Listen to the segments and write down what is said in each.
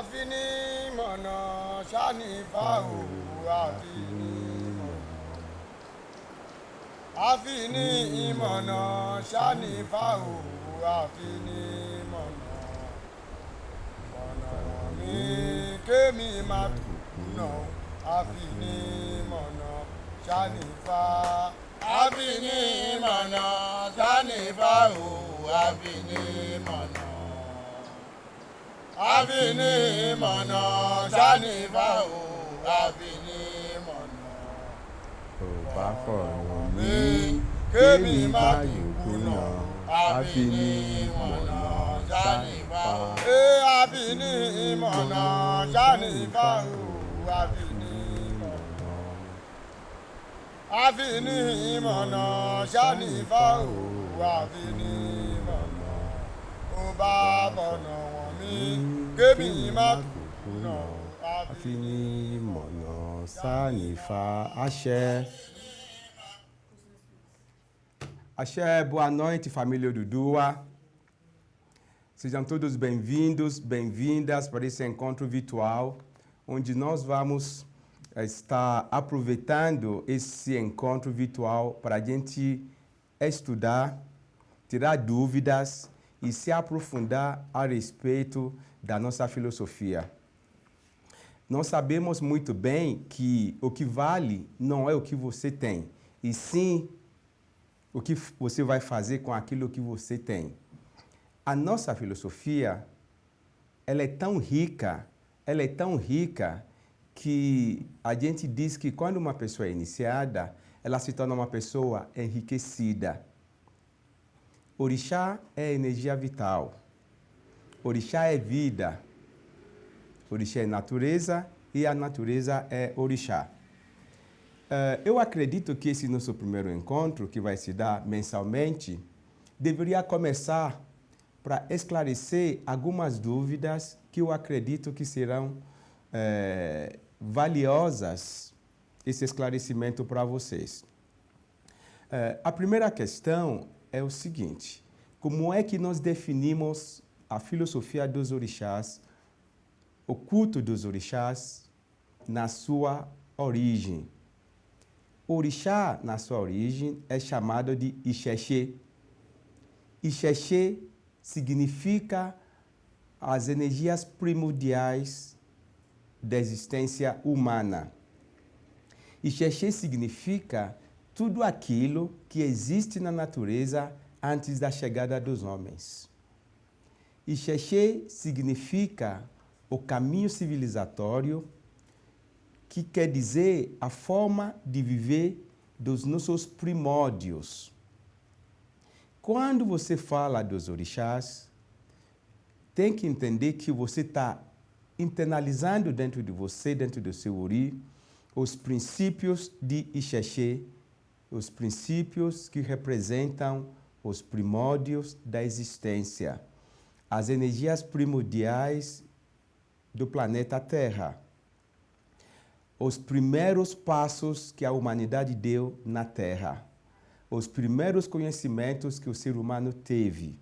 àfinimọ̀nà ṣánífà o àfinimọ̀nà. àfinimọ̀nà ṣánífà o àfinimọ̀nà. ọ̀nà mi kémi má kùnà àfinimọ̀nà ṣánífà. àfinimọ̀nà ṣánífà o àfinimọ̀nà. àfinimọ̀nà ṣánífà o àfinimọ̀nà. ò bá fọ̀rọ̀ mi mí kémi kémi má má kùnà yòókùnà àfinimọ̀nà ṣánífà. ṣánífà. àfinimọ̀nà ṣánífà o àfinimọ̀nà. àfinimọ̀nà ṣánífà o àfinimọ̀nà. ó bá bọ̀nà wọ̀n mi kémi má kùnà àfinimọ̀nà ṣánífà. Àṣẹ. Axé, boa noite, família Oduduwa. Sejam todos bem-vindos, bem-vindas para esse encontro virtual, onde nós vamos estar aproveitando esse encontro virtual para a gente estudar, tirar dúvidas e se aprofundar a respeito da nossa filosofia. Nós sabemos muito bem que o que vale não é o que você tem, e sim o que você vai fazer com aquilo que você tem. A nossa filosofia, ela é tão rica que a gente diz que quando uma pessoa é iniciada, ela se torna uma pessoa enriquecida. Orixá é energia vital. Orixá é vida. Orixá é natureza e a natureza é orixá. Eu acredito que esse nosso primeiro encontro, que vai se dar mensalmente, deveria começar para esclarecer algumas dúvidas que eu acredito que serão valiosas esse esclarecimento para vocês. A primeira questão é o seguinte: como é que nós definimos a filosofia dos orixás, o culto dos orixás, na sua origem? O orixá, na sua origem, é chamado de Ixexê. Ixexê significa as energias primordiais da existência humana. Ixexê significa tudo aquilo que existe na natureza antes da chegada dos homens. Ixexê significa o caminho civilizatório, que quer dizer a forma de viver dos nossos primórdios. Quando você fala dos orixás, tem que entender que você está internalizando dentro de você, dentro do seu ori, os princípios de Ixexê, os princípios que representam os primórdios da existência, as energias primordiais do planeta Terra, os primeiros passos que a humanidade deu na Terra, os primeiros conhecimentos que o ser humano teve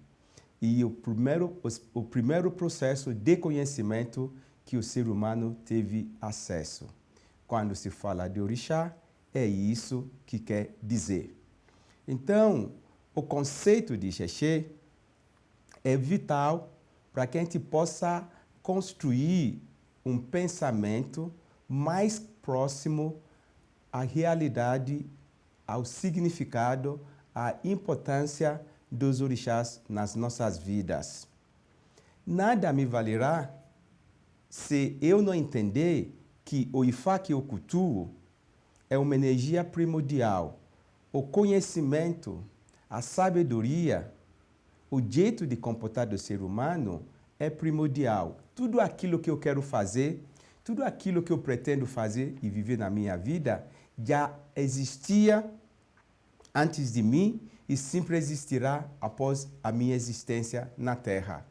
e o primeiro processo de conhecimento que o ser humano teve acesso. Quando se fala de orixá, é isso que quer dizer. Então, o conceito de Ixexê é vital para que a gente possa construir um pensamento mais próximo à realidade, ao significado, à importância dos orixás nas nossas vidas. Nada me valerá se eu não entender que o Ifá que eu cultuo é uma energia primordial. O conhecimento, a sabedoria, o jeito de comportar do ser humano é primordial. Tudo aquilo que eu quero fazer, tudo aquilo que eu pretendo fazer e viver na minha vida já existia antes de mim e sempre existirá após a minha existência na Terra.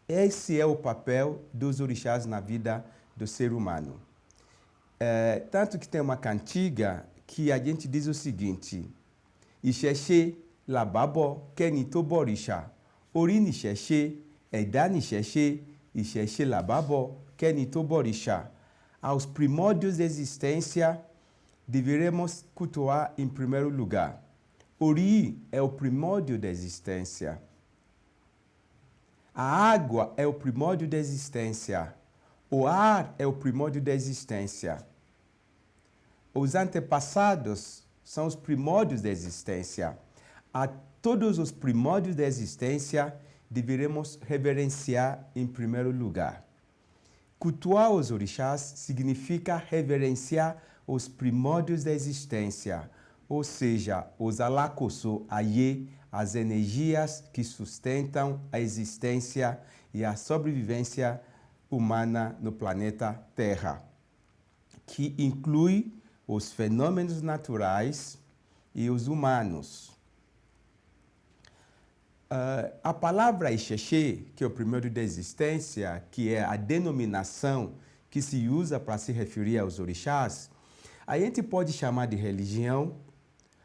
Esse é o papel dos orixás na vida do ser humano. Tanto que tem uma cantiga que a gente diz o seguinte: Ixexê, lababo, kenito borixá, ori nixexê, edá nixexê, Ixexê Lababó, Kenito Borixá. Aos primórdios da existência, deveremos cultuar em primeiro lugar. Ori é o primórdio da existência. A água é o primórdio da existência. O ar é o primórdio da existência. Os antepassados são os primórdios da existência. A todos os primórdios da existência, deveremos reverenciar em primeiro lugar. Cultuar os orixás significa reverenciar os primórdios da existência, ou seja, os alakoso, Aye, as energias que sustentam a existência e a sobrevivência humana no planeta Terra, que inclui os fenômenos naturais e os humanos. A palavra Ixexê, que é o primórdio da existência, que é a denominação que se usa para se referir aos orixás, a gente pode chamar de religião,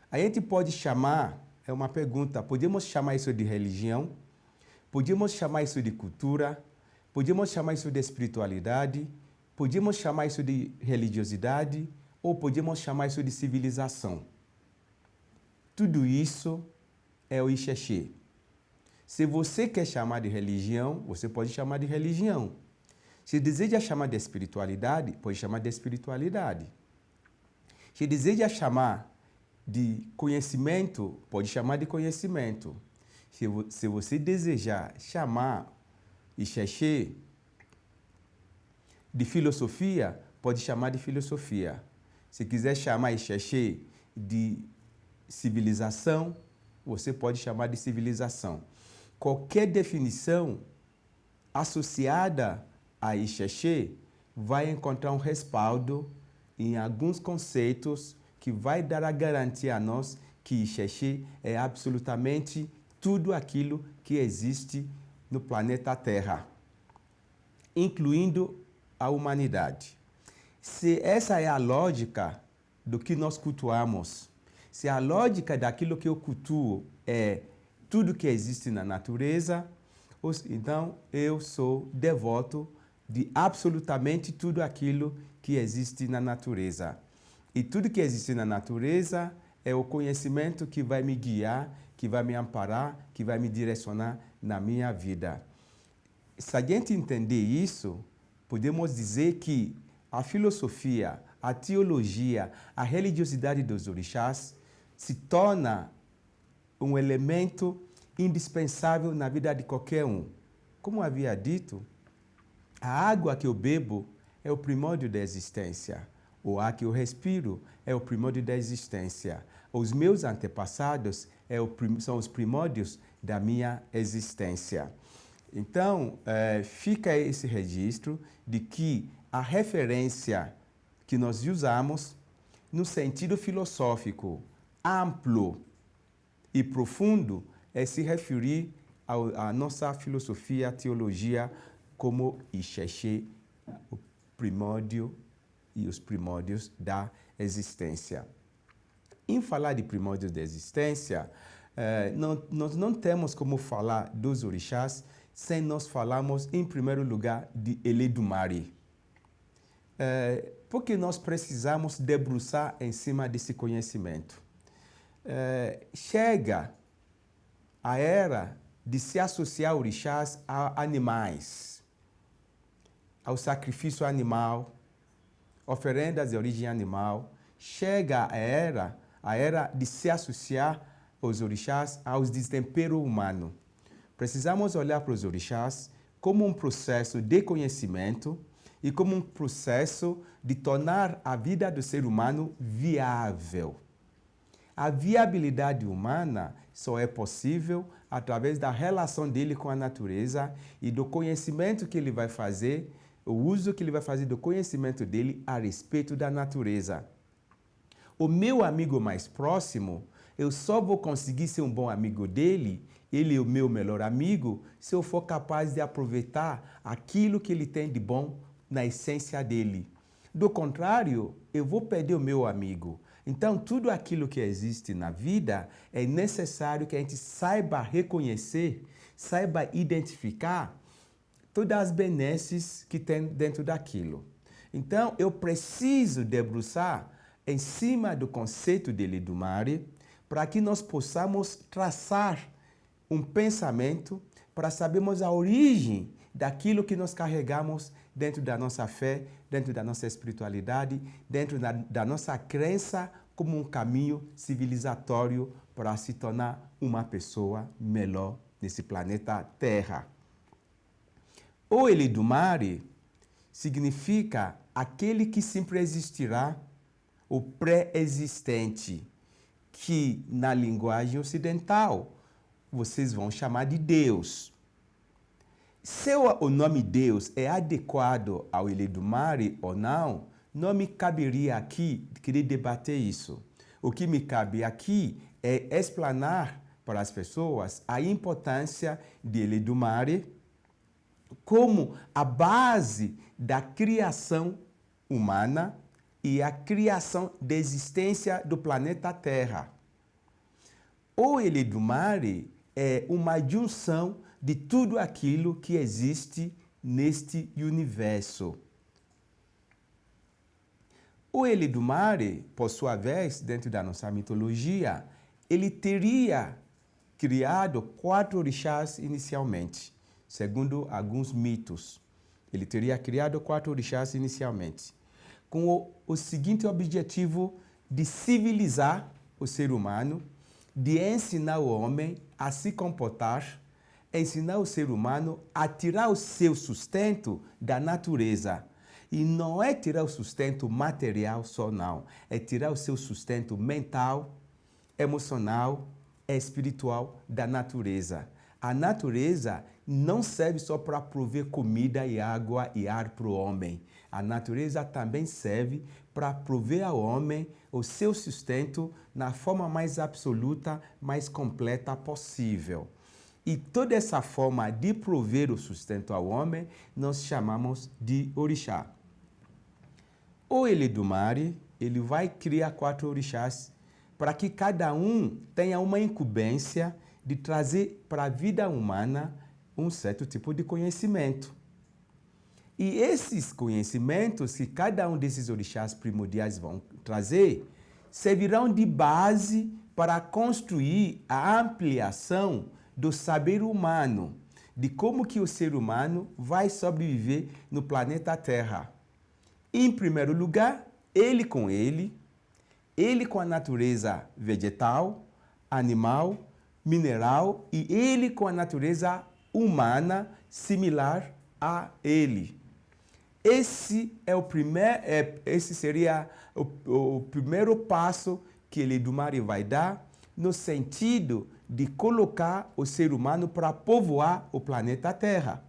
a gente pode chamar, é uma pergunta, podemos chamar isso de religião? Podemos chamar isso de cultura? Podemos chamar isso de espiritualidade? Podemos chamar isso de religiosidade? Ou podemos chamar isso de civilização? Tudo isso é o Ixexê. Se você quer chamar de religião, você pode chamar de religião. Se deseja chamar de espiritualidade, pode chamar de espiritualidade. Se deseja chamar de conhecimento, pode chamar de conhecimento. Se você desejar chamar Ixexê de filosofia, pode chamar de filosofia. Se quiser chamar Ixexê de civilização, você pode chamar de civilização. Qualquer definição associada a Ixexê vai encontrar um respaldo em alguns conceitos que vai dar a garantia a nós que Ixexê é absolutamente tudo aquilo que existe no planeta Terra, incluindo a humanidade. Se essa é a lógica do que nós cultuamos, se a lógica daquilo que eu cultuo é tudo que existe na natureza, então eu sou devoto de absolutamente tudo aquilo que existe na natureza. E tudo que existe na natureza é o conhecimento que vai me guiar, que vai me amparar, que vai me direcionar na minha vida. Se a gente entender isso, podemos dizer que a filosofia, a teologia, a religiosidade dos orixás se torna um elemento indispensável na vida de qualquer um. Como havia dito, a água que eu bebo é o primórdio da existência. O ar que eu respiro é o primórdio da existência. Os meus antepassados são os primórdios da minha existência. Então, fica esse registro de que a referência que nós usamos no sentido filosófico amplo e profundo é se referir à nossa filosofia, teologia, como Ixexê, o primórdio e os primórdios da existência. Em falar de primórdios da existência, nós não temos como falar dos orixás sem nós falarmos, em primeiro lugar, de Eledumare. Porque nós precisamos debruçar em cima desse conhecimento. Chega a era de se associar orixás a animais, ao sacrifício animal, oferendas de origem animal. Chega a era de se associar os orixás aos destemperos humanos. Precisamos olhar para os orixás como um processo de conhecimento e como um processo de tornar a vida do ser humano viável. A viabilidade humana só é possível através da relação dele com a natureza e do conhecimento que ele vai fazer, o uso que ele vai fazer do conhecimento dele a respeito da natureza. O meu amigo mais próximo, eu só vou conseguir ser um bom amigo dele, ele é o meu melhor amigo, se eu for capaz de aproveitar aquilo que ele tem de bom na essência dele. Do contrário, eu vou perder o meu amigo. Então, tudo aquilo que existe na vida é necessário que a gente saiba reconhecer, saiba identificar todas as benesses que tem dentro daquilo. Então, eu preciso debruçar em cima do conceito de Lidumare para que nós possamos traçar um pensamento para sabermos a origem daquilo que nós carregamos dentro da nossa fé, dentro da nossa espiritualidade, dentro da nossa crença como um caminho civilizatório para se tornar uma pessoa melhor nesse planeta Terra. O Elidumare significa aquele que sempre existirá, o pré-existente, que na linguagem ocidental vocês vão chamar de Deus. Se o nome Deus é adequado ao Elidumare ou não me caberia aqui querer debater isso. O que me cabe aqui é explanar para as pessoas a importância de Elidumare como a base da criação humana e a criação da existência do planeta Terra. O Elidumare é uma junção de tudo aquilo que existe neste universo. O Elidumare, por sua vez, dentro da nossa mitologia, ele teria criado 4 orixás inicialmente, segundo alguns mitos. Ele teria criado 4 orixás inicialmente, com o seguinte objetivo de civilizar o ser humano, de ensinar o homem a se comportar, ensinar o ser humano a tirar o seu sustento da natureza. E não é tirar o sustento material só, não. É tirar o seu sustento mental, emocional, espiritual da natureza. A natureza não serve só para prover comida e água e ar para o homem. A natureza também serve para prover ao homem o seu sustento na forma mais absoluta, mais completa possível. E toda essa forma de prover o sustento ao homem, nós chamamos de orixá. O Elidumare, ele vai criar 4 orixás para que cada um tenha uma incumbência de trazer para a vida humana um certo tipo de conhecimento. E esses conhecimentos que cada um desses orixás primordiais vão trazer, servirão de base para construir a ampliação do saber humano, de como que o ser humano vai sobreviver no planeta Terra. Em primeiro lugar, ele com a natureza vegetal, animal, mineral e ele com a natureza humana similar a ele. Esse seria o primeiro passo que Elidumare vai dar no sentido de colocar o ser humano para povoar o planeta Terra.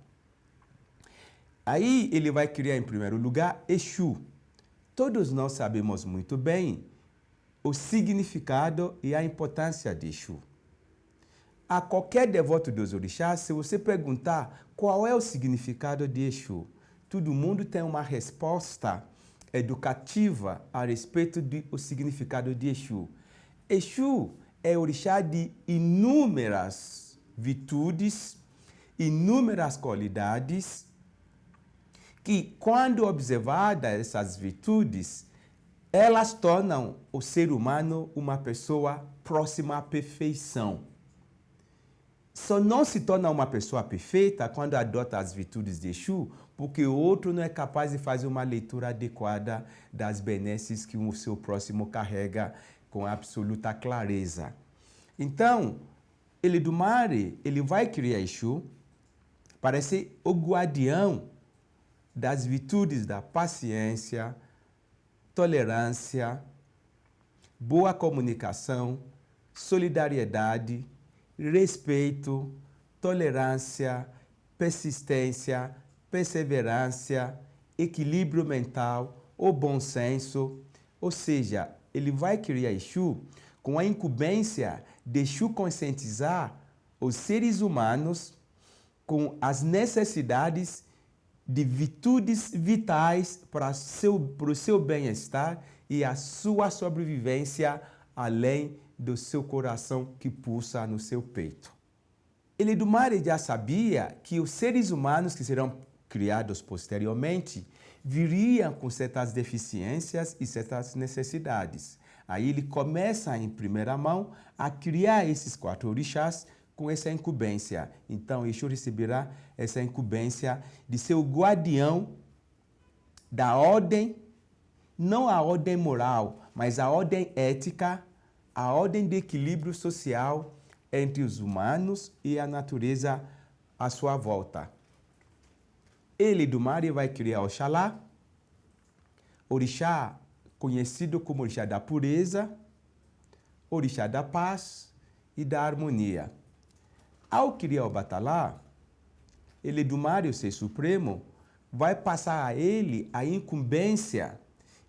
Aí ele vai criar em primeiro lugar Exu. Todos nós sabemos muito bem o significado e a importância de Exu. A qualquer devoto dos orixás, se você perguntar qual é o significado de Exu, todo mundo tem uma resposta educativa a respeito do significado de Exu. Exu é orixá de inúmeras virtudes, inúmeras qualidades, que quando observadas essas virtudes, elas tornam o ser humano uma pessoa próxima à perfeição. Só não se torna uma pessoa perfeita quando adota as virtudes de Exu, porque o outro não é capaz de fazer uma leitura adequada das benesses que o seu próximo carrega com absoluta clareza. Então, Elidumare, ele vai criar Exu para ser o guardião das virtudes da paciência, tolerância, boa comunicação, solidariedade, respeito, tolerância, persistência, perseverança, equilíbrio mental, o bom senso. Ou seja, ele vai criar Exu com a incumbência de Exu conscientizar os seres humanos com as necessidades de virtudes vitais para o seu bem-estar e a sua sobrevivência além do seu coração que pulsa no seu peito. Eledumare já sabia que os seres humanos que serão criados posteriormente viriam com certas deficiências e certas necessidades. Aí ele começa, em primeira mão, a criar esses 4 orixás com essa incumbência. Então, Exu receberá essa incumbência de ser o guardião da ordem, não a ordem moral, mas a ordem ética, a ordem de equilíbrio social entre os humanos e a natureza à sua volta. Eledumare vai criar Oxalá, orixá conhecido como orixá da pureza, orixá da paz e da harmonia. Ao criar o Obatalá, Eledumare, o Ser Supremo, vai passar a ele a incumbência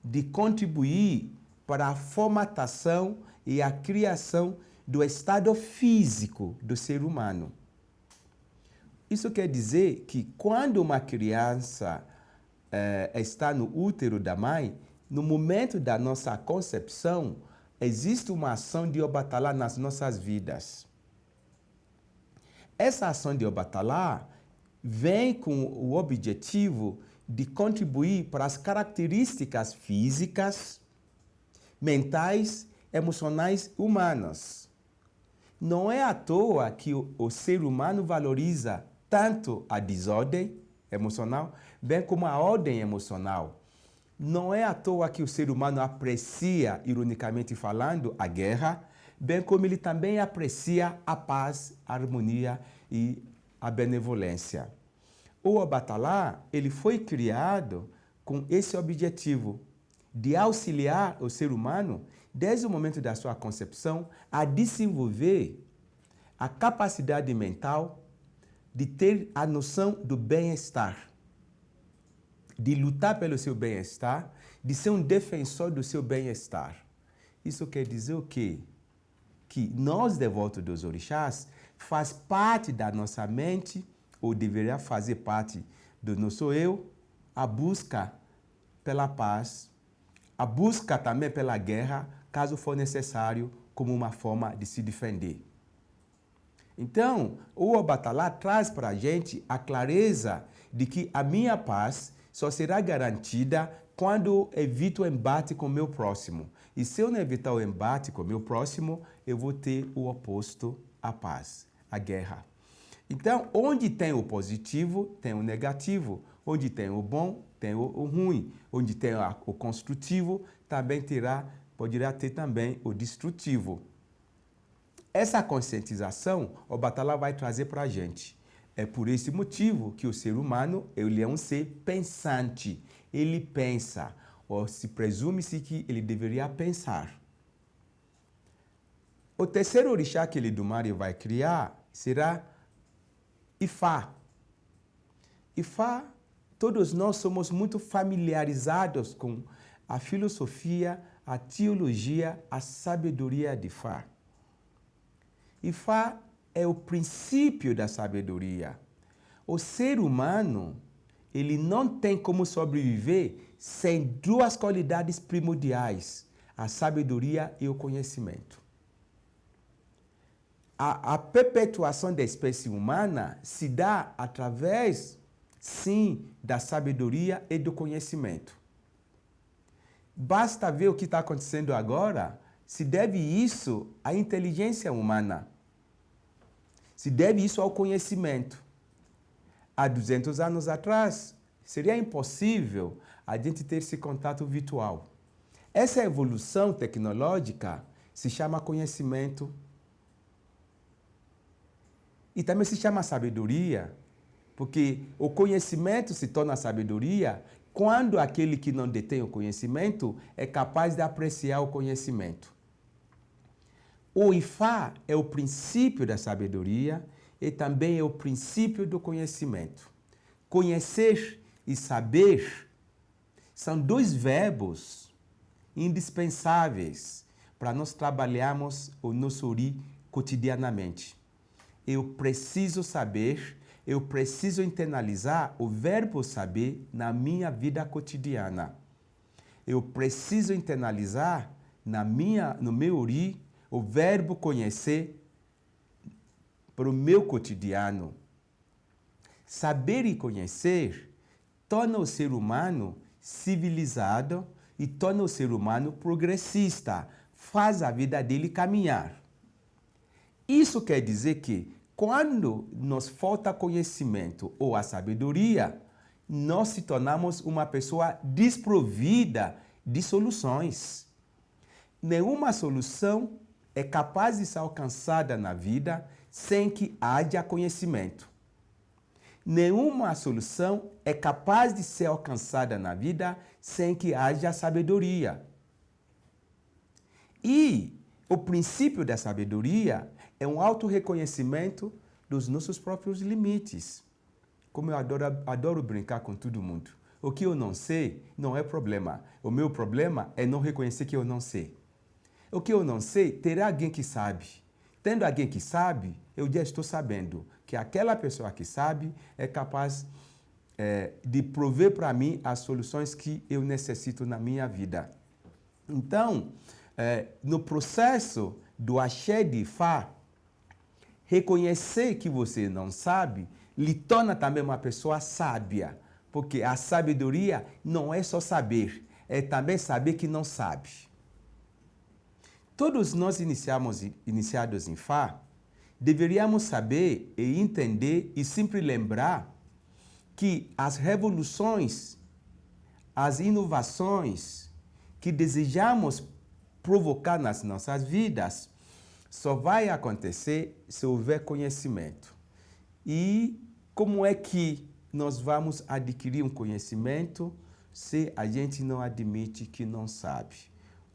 de contribuir para a formatação e a criação do estado físico do ser humano. Isso quer dizer que quando uma criança está no útero da mãe, no momento da nossa concepção, existe uma ação de Obatalá nas nossas vidas. Essa ação de Obatalá vem com o objetivo de contribuir para as características físicas, mentais, emocionais humanas. Não é à toa que o ser humano valoriza tanto a desordem emocional, bem como a ordem emocional. Não é à toa que o ser humano aprecia, ironicamente falando, a guerra, bem como ele também aprecia a paz, a harmonia e a benevolência. O Obatalá, ele foi criado com esse objetivo de auxiliar o ser humano, desde o momento da sua concepção, a desenvolver a capacidade mental de ter a noção do bem-estar, de lutar pelo seu bem-estar, de ser um defensor do seu bem-estar. Isso quer dizer o quê? Que nós, devotos dos orixás, faz parte da nossa mente, ou deveria fazer parte do nosso eu, a busca pela paz, a busca também pela guerra, caso for necessário, como uma forma de se defender. Então, o Obatalá traz para a gente a clareza de que a minha paz só será garantida quando evito o embate com o meu próximo. E se eu não evitar o embate com o meu próximo, eu vou ter o oposto à paz, a guerra. Então, onde tem o positivo, tem o negativo. Onde tem o bom, tem o ruim. Onde tem o construtivo, também poderá ter também o destrutivo. Essa conscientização, o Obatalá vai trazer para a gente. É por esse motivo que o ser humano ele é um ser pensante. Ele pensa, ou se presume-se que ele deveria pensar. O terceiro orixá que Eledumare vai criar será Ifá. Ifá, todos nós somos muito familiarizados com a filosofia, a teologia, a sabedoria de Ifá. Ifá é o princípio da sabedoria. O ser humano, ele não tem como sobreviver sem 2 qualidades primordiais, a sabedoria e o conhecimento. A perpetuação da espécie humana se dá através, sim, da sabedoria e do conhecimento. Basta ver o que está acontecendo agora. Se deve isso à inteligência humana. Se deve isso ao conhecimento. Há 200 anos atrás, seria impossível a gente ter esse contato virtual. Essa evolução tecnológica se chama conhecimento e também se chama sabedoria, porque o conhecimento se torna sabedoria quando aquele que não detém o conhecimento é capaz de apreciar o conhecimento. O Ifá é o princípio da sabedoria e também é o princípio do conhecimento. Conhecer e saber são 2 verbos indispensáveis para nós trabalharmos o nosso Ori cotidianamente. Eu preciso saber, eu preciso internalizar o verbo saber na minha vida cotidiana. Eu preciso internalizar no meu Ori o verbo conhecer para o meu cotidiano. Saber e conhecer torna o ser humano civilizado e torna o ser humano progressista, faz a vida dele caminhar. Isso quer dizer que, quando nos falta conhecimento ou a sabedoria, nós se tornamos uma pessoa desprovida de soluções. Nenhuma solução é capaz de ser alcançada na vida sem que haja conhecimento. Nenhuma solução é capaz de ser alcançada na vida sem que haja sabedoria. E o princípio da sabedoria é um auto-reconhecimento dos nossos próprios limites. Como eu adoro brincar com todo mundo. O que eu não sei não é problema. O meu problema é não reconhecer que eu não sei. O que eu não sei, terá alguém que sabe. Tendo alguém que sabe, eu já estou sabendo que aquela pessoa que sabe é capaz de prover para mim as soluções que eu necessito na minha vida. Então, no processo do axé de Fá, reconhecer que você não sabe lhe torna também uma pessoa sábia, porque a sabedoria não é só saber, é também saber que não sabe. Todos nós iniciados em Fá, deveríamos saber e entender e sempre lembrar que as revoluções, as inovações que desejamos provocar nas nossas vidas só vai acontecer se houver conhecimento. E como é que nós vamos adquirir um conhecimento se a gente não admite que não sabe?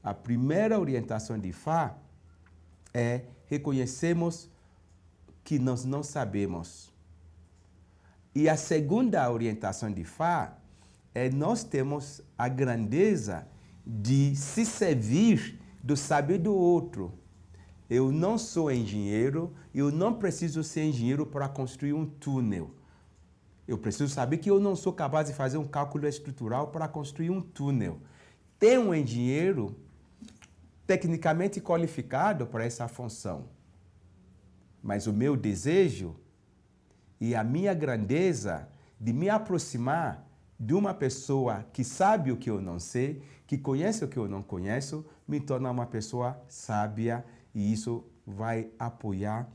A primeira orientação de Fá é reconhecermos que nós não sabemos. E a segunda orientação de Fá é nós temos a grandeza de se servir do saber do outro. Eu não sou engenheiro, eu não preciso ser engenheiro para construir um túnel. Eu preciso saber que eu não sou capaz de fazer um cálculo estrutural para construir um túnel. Tem um engenheiro tecnicamente qualificado para essa função. Mas o meu desejo e a minha grandeza de me aproximar de uma pessoa que sabe o que eu não sei, que conhece o que eu não conheço, me torna uma pessoa sábia, e isso vai apoiar,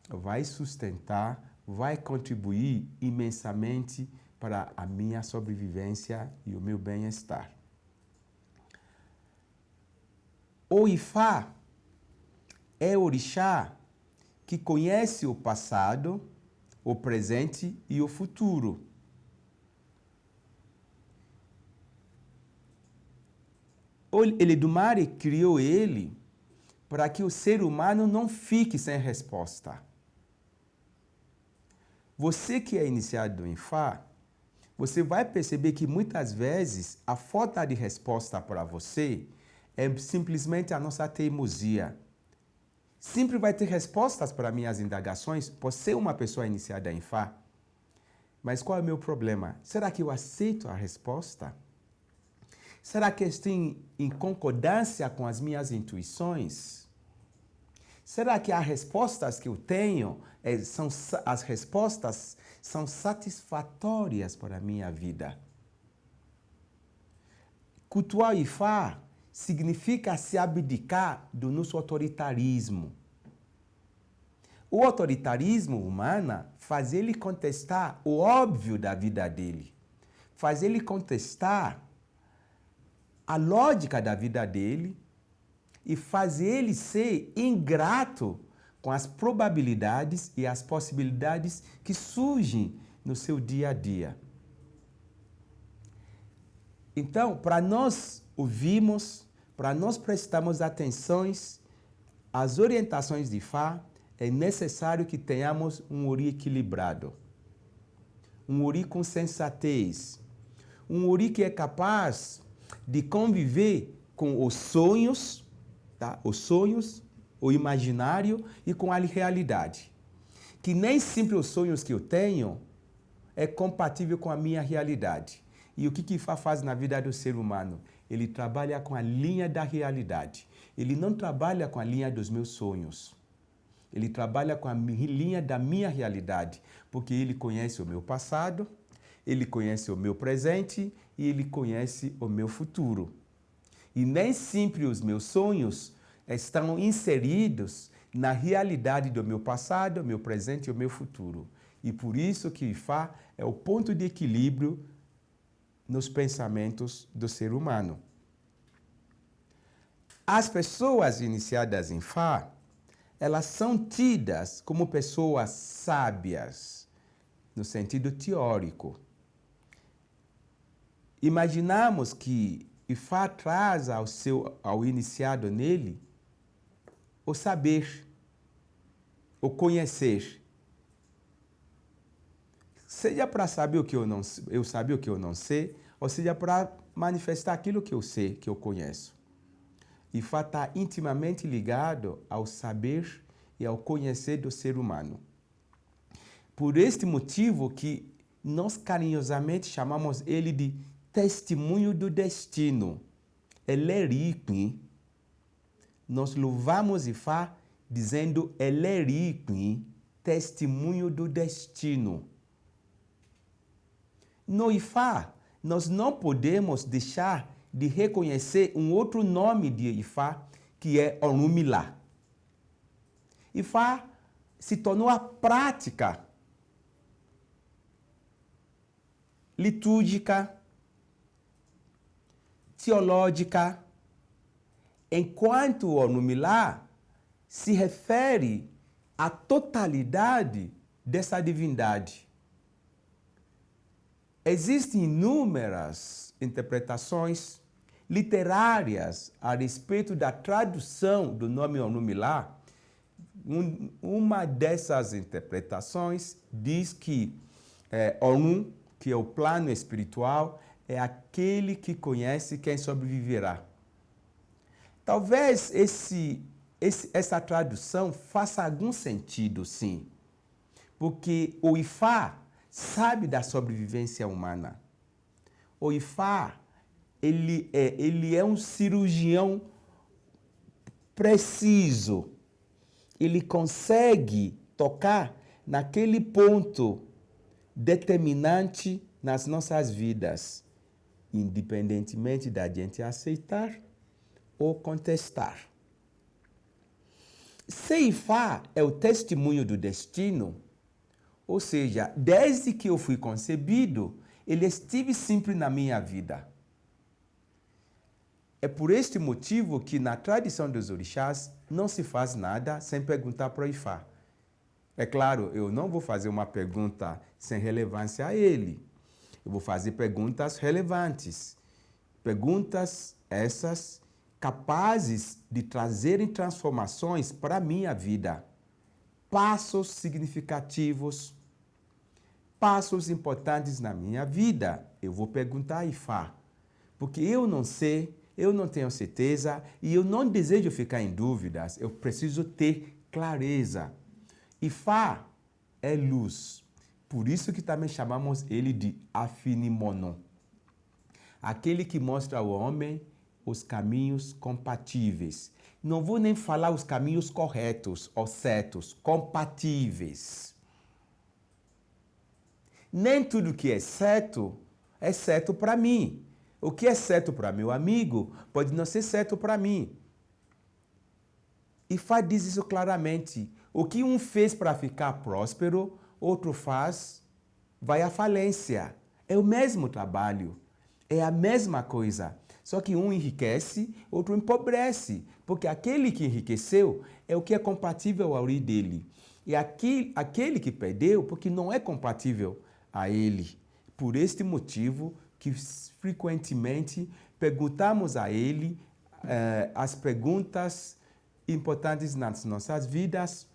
vai sustentar, vai contribuir imensamente para a minha sobrevivência e o meu bem-estar. O Ifá é o orixá que conhece o passado, o presente e o futuro. O Eledumare criou ele para que o ser humano não fique sem resposta. Você que é iniciado em Fá, você vai perceber que muitas vezes a falta de resposta para você é simplesmente a nossa teimosia. Sempre vai ter respostas para minhas indagações por ser uma pessoa iniciada em Fá. Mas qual é o meu problema? Será que eu aceito a resposta? Será que estou em concordância com as minhas intuições? Será que as respostas que eu tenho são satisfatórias para a minha vida? Cultuar Ifá significa se abdicar do nosso autoritarismo. O autoritarismo humano faz ele contestar o óbvio da vida dele, faz ele contestar a lógica da vida dele e faz ele ser ingrato com as probabilidades e as possibilidades que surgem no seu dia a dia. Então, para nós ouvirmos, para nós prestarmos atenções às orientações de Fá, é necessário que tenhamos um ori equilibrado, um ori com sensatez, um ori que é capaz de conviver com os sonhos, tá? Os sonhos, o imaginário e com a realidade. Que nem sempre os sonhos que eu tenho é compatível com a minha realidade. E o que Ifá faz na vida do ser humano? Ele trabalha com a linha da realidade. Ele não trabalha com a linha dos meus sonhos. Ele trabalha com a linha da minha realidade, porque ele conhece o meu passado, ele conhece o meu presente e ele conhece o meu futuro. E nem sempre os meus sonhos estão inseridos na realidade do meu passado, meu presente e o meu futuro. E por isso que Ifá é o ponto de equilíbrio nos pensamentos do ser humano. As pessoas iniciadas em Ifá, elas são tidas como pessoas sábias, no sentido teórico. Imaginamos que Ifá traz ao iniciado nele o saber, o conhecer. Seja para saber o que eu saber o que eu não sei, ou seja para manifestar aquilo que eu sei, que eu conheço. Ifá está intimamente ligado ao saber e ao conhecer do ser humano. Por este motivo que nós carinhosamente chamamos ele de testemunho do destino. Ele é rico. Nós louvamos Ifá dizendo ele é rico, testemunho do destino. No Ifá, nós não podemos deixar de reconhecer um outro nome de Ifá, que é Orunmila. Ifá se tornou a prática litúrgica, teológica, enquanto o Orunmila se refere à totalidade dessa divindade. Existem inúmeras interpretações literárias a respeito da tradução do nome Orunmila. Uma dessas interpretações diz que Orun, que é o plano espiritual, é aquele que conhece quem sobreviverá. Talvez essa tradução faça algum sentido, sim, porque o Ifá sabe da sobrevivência humana. O Ifá, ele é um cirurgião preciso. Ele consegue tocar naquele ponto determinante nas nossas vidas, independentemente da gente aceitar ou contestar. Se Ifá é o testemunho do destino, ou seja, desde que eu fui concebido, ele esteve sempre na minha vida. É por este motivo que na tradição dos orixás não se faz nada sem perguntar para o Ifá. É claro, eu não vou fazer uma pergunta sem relevância a ele. Eu vou fazer perguntas relevantes. Perguntas essas capazes de trazerem transformações para a minha vida. Passos significativos, passos importantes na minha vida. Eu vou perguntar a Ifá, porque eu não sei, eu não tenho certeza e eu não desejo ficar em dúvidas. Eu preciso ter clareza. Ifá é luz, por isso que também chamamos ele de Afinimono. Aquele que mostra ao homem os caminhos compatíveis. Não vou nem falar os caminhos corretos ou certos, compatíveis. Nem tudo que é certo para mim. O que é certo para meu amigo pode não ser certo para mim. Ifá diz isso claramente. O que um fez para ficar próspero, outro faz, vai à falência. É o mesmo trabalho, é a mesma coisa. Só que um enriquece, outro empobrece, porque aquele que enriqueceu é o que é compatível ao dele. E aquele que perdeu, porque não é compatível a ele. Por este motivo que frequentemente perguntamos a ele as perguntas importantes nas nossas vidas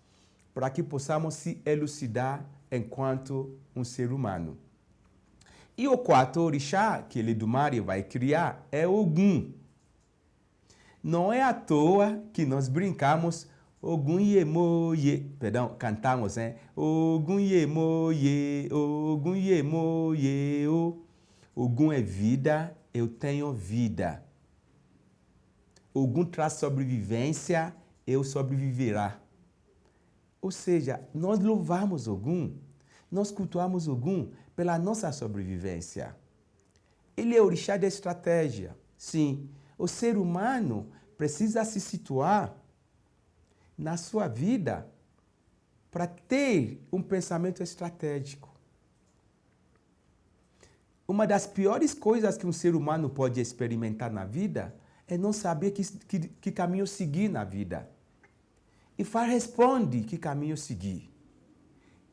para que possamos se elucidar enquanto um ser humano. E o quarto orixá que Eledumare vai criar é Ogum. Não é à toa que nós brincamos Ogum Yemoye, perdão, cantamos, né? Ogum Yemoye, Ogum Yemoye, Ogum é vida, eu tenho vida. Ogum traz sobrevivência, eu sobreviverá. Ou seja, nós louvamos Ogum, nós cultuamos Ogum pela nossa sobrevivência. Ele é o orixá da estratégia. Sim, o ser humano precisa se situar na sua vida para ter um pensamento estratégico. Uma das piores coisas que um ser humano pode experimentar na vida é não saber que caminho seguir na vida. E Ifá responde que caminho seguir.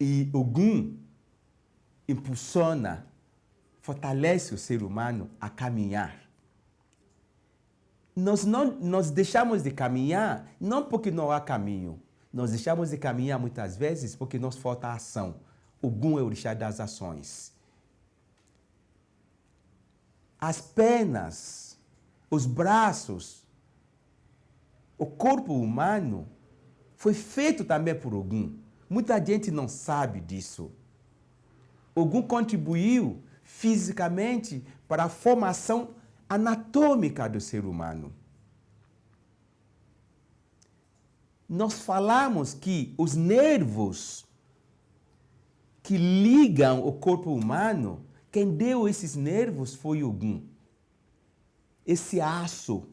E Ogum impulsiona, fortalece o ser humano a caminhar. Nós deixamos de caminhar não porque não há caminho. Nós deixamos de caminhar muitas vezes porque nos falta ação. Ogum é o orixá das ações. As pernas, os braços, o corpo humano foi feito também por Ogum. Muita gente não sabe disso. Ogum contribuiu fisicamente para a formação anatômica do ser humano. Nós falamos que os nervos que ligam o corpo humano, quem deu esses nervos foi Ogum. Esse aço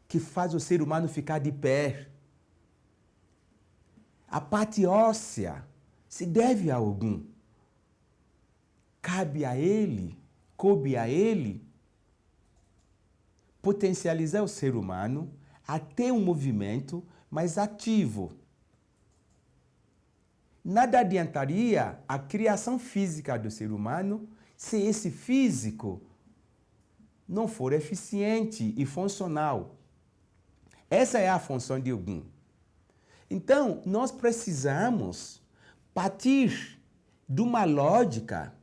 que faz o ser humano ficar de pé. A parte óssea se deve a Ogum. Coube a ele, potencializar o ser humano a ter um movimento mais ativo. Nada adiantaria a criação física do ser humano se esse físico não for eficiente e funcional. Essa é a função de Ogum. Então, nós precisamos partir de uma lógica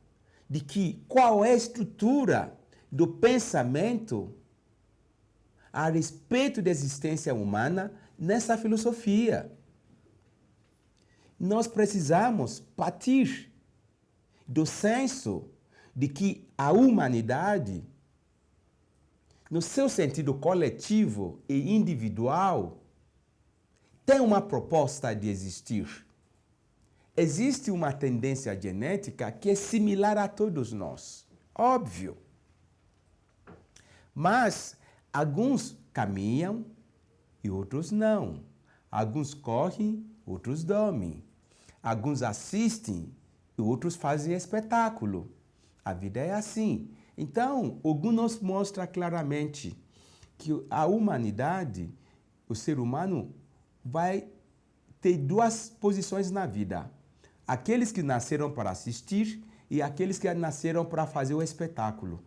de que qual é a estrutura do pensamento a respeito da existência humana nessa filosofia. Nós precisamos partir do senso de que a humanidade, no seu sentido coletivo e individual, tem uma proposta de existir. Existe uma tendência genética que é similar a todos nós, óbvio. Mas alguns caminham e outros não. Alguns correm, outros dormem. Alguns assistem e outros fazem espetáculo. A vida é assim. Então, Ogum nos mostra claramente que a humanidade, o ser humano, vai ter duas posições na vida. Aqueles que nasceram para assistir e aqueles que nasceram para fazer o espetáculo.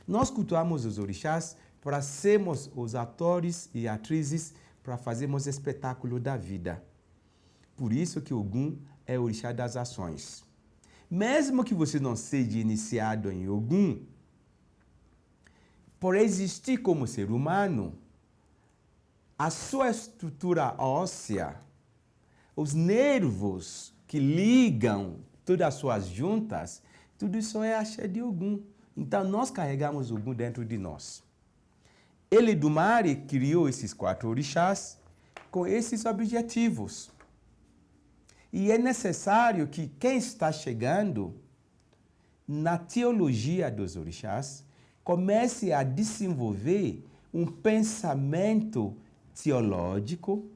Nós cultuamos os orixás para sermos os atores e atrizes para fazermos espetáculo da vida. Por isso que Ogum é o orixá das ações. Mesmo que você não seja iniciado em Ogum, por existir como ser humano, a sua estrutura óssea, os nervos que ligam todas as suas juntas, tudo isso é axé de Ogum. Então, nós carregamos Ogum dentro de nós. Eledumare criou esses 4 orixás com esses objetivos. E é necessário que quem está chegando na teologia dos orixás comece a desenvolver um pensamento teológico,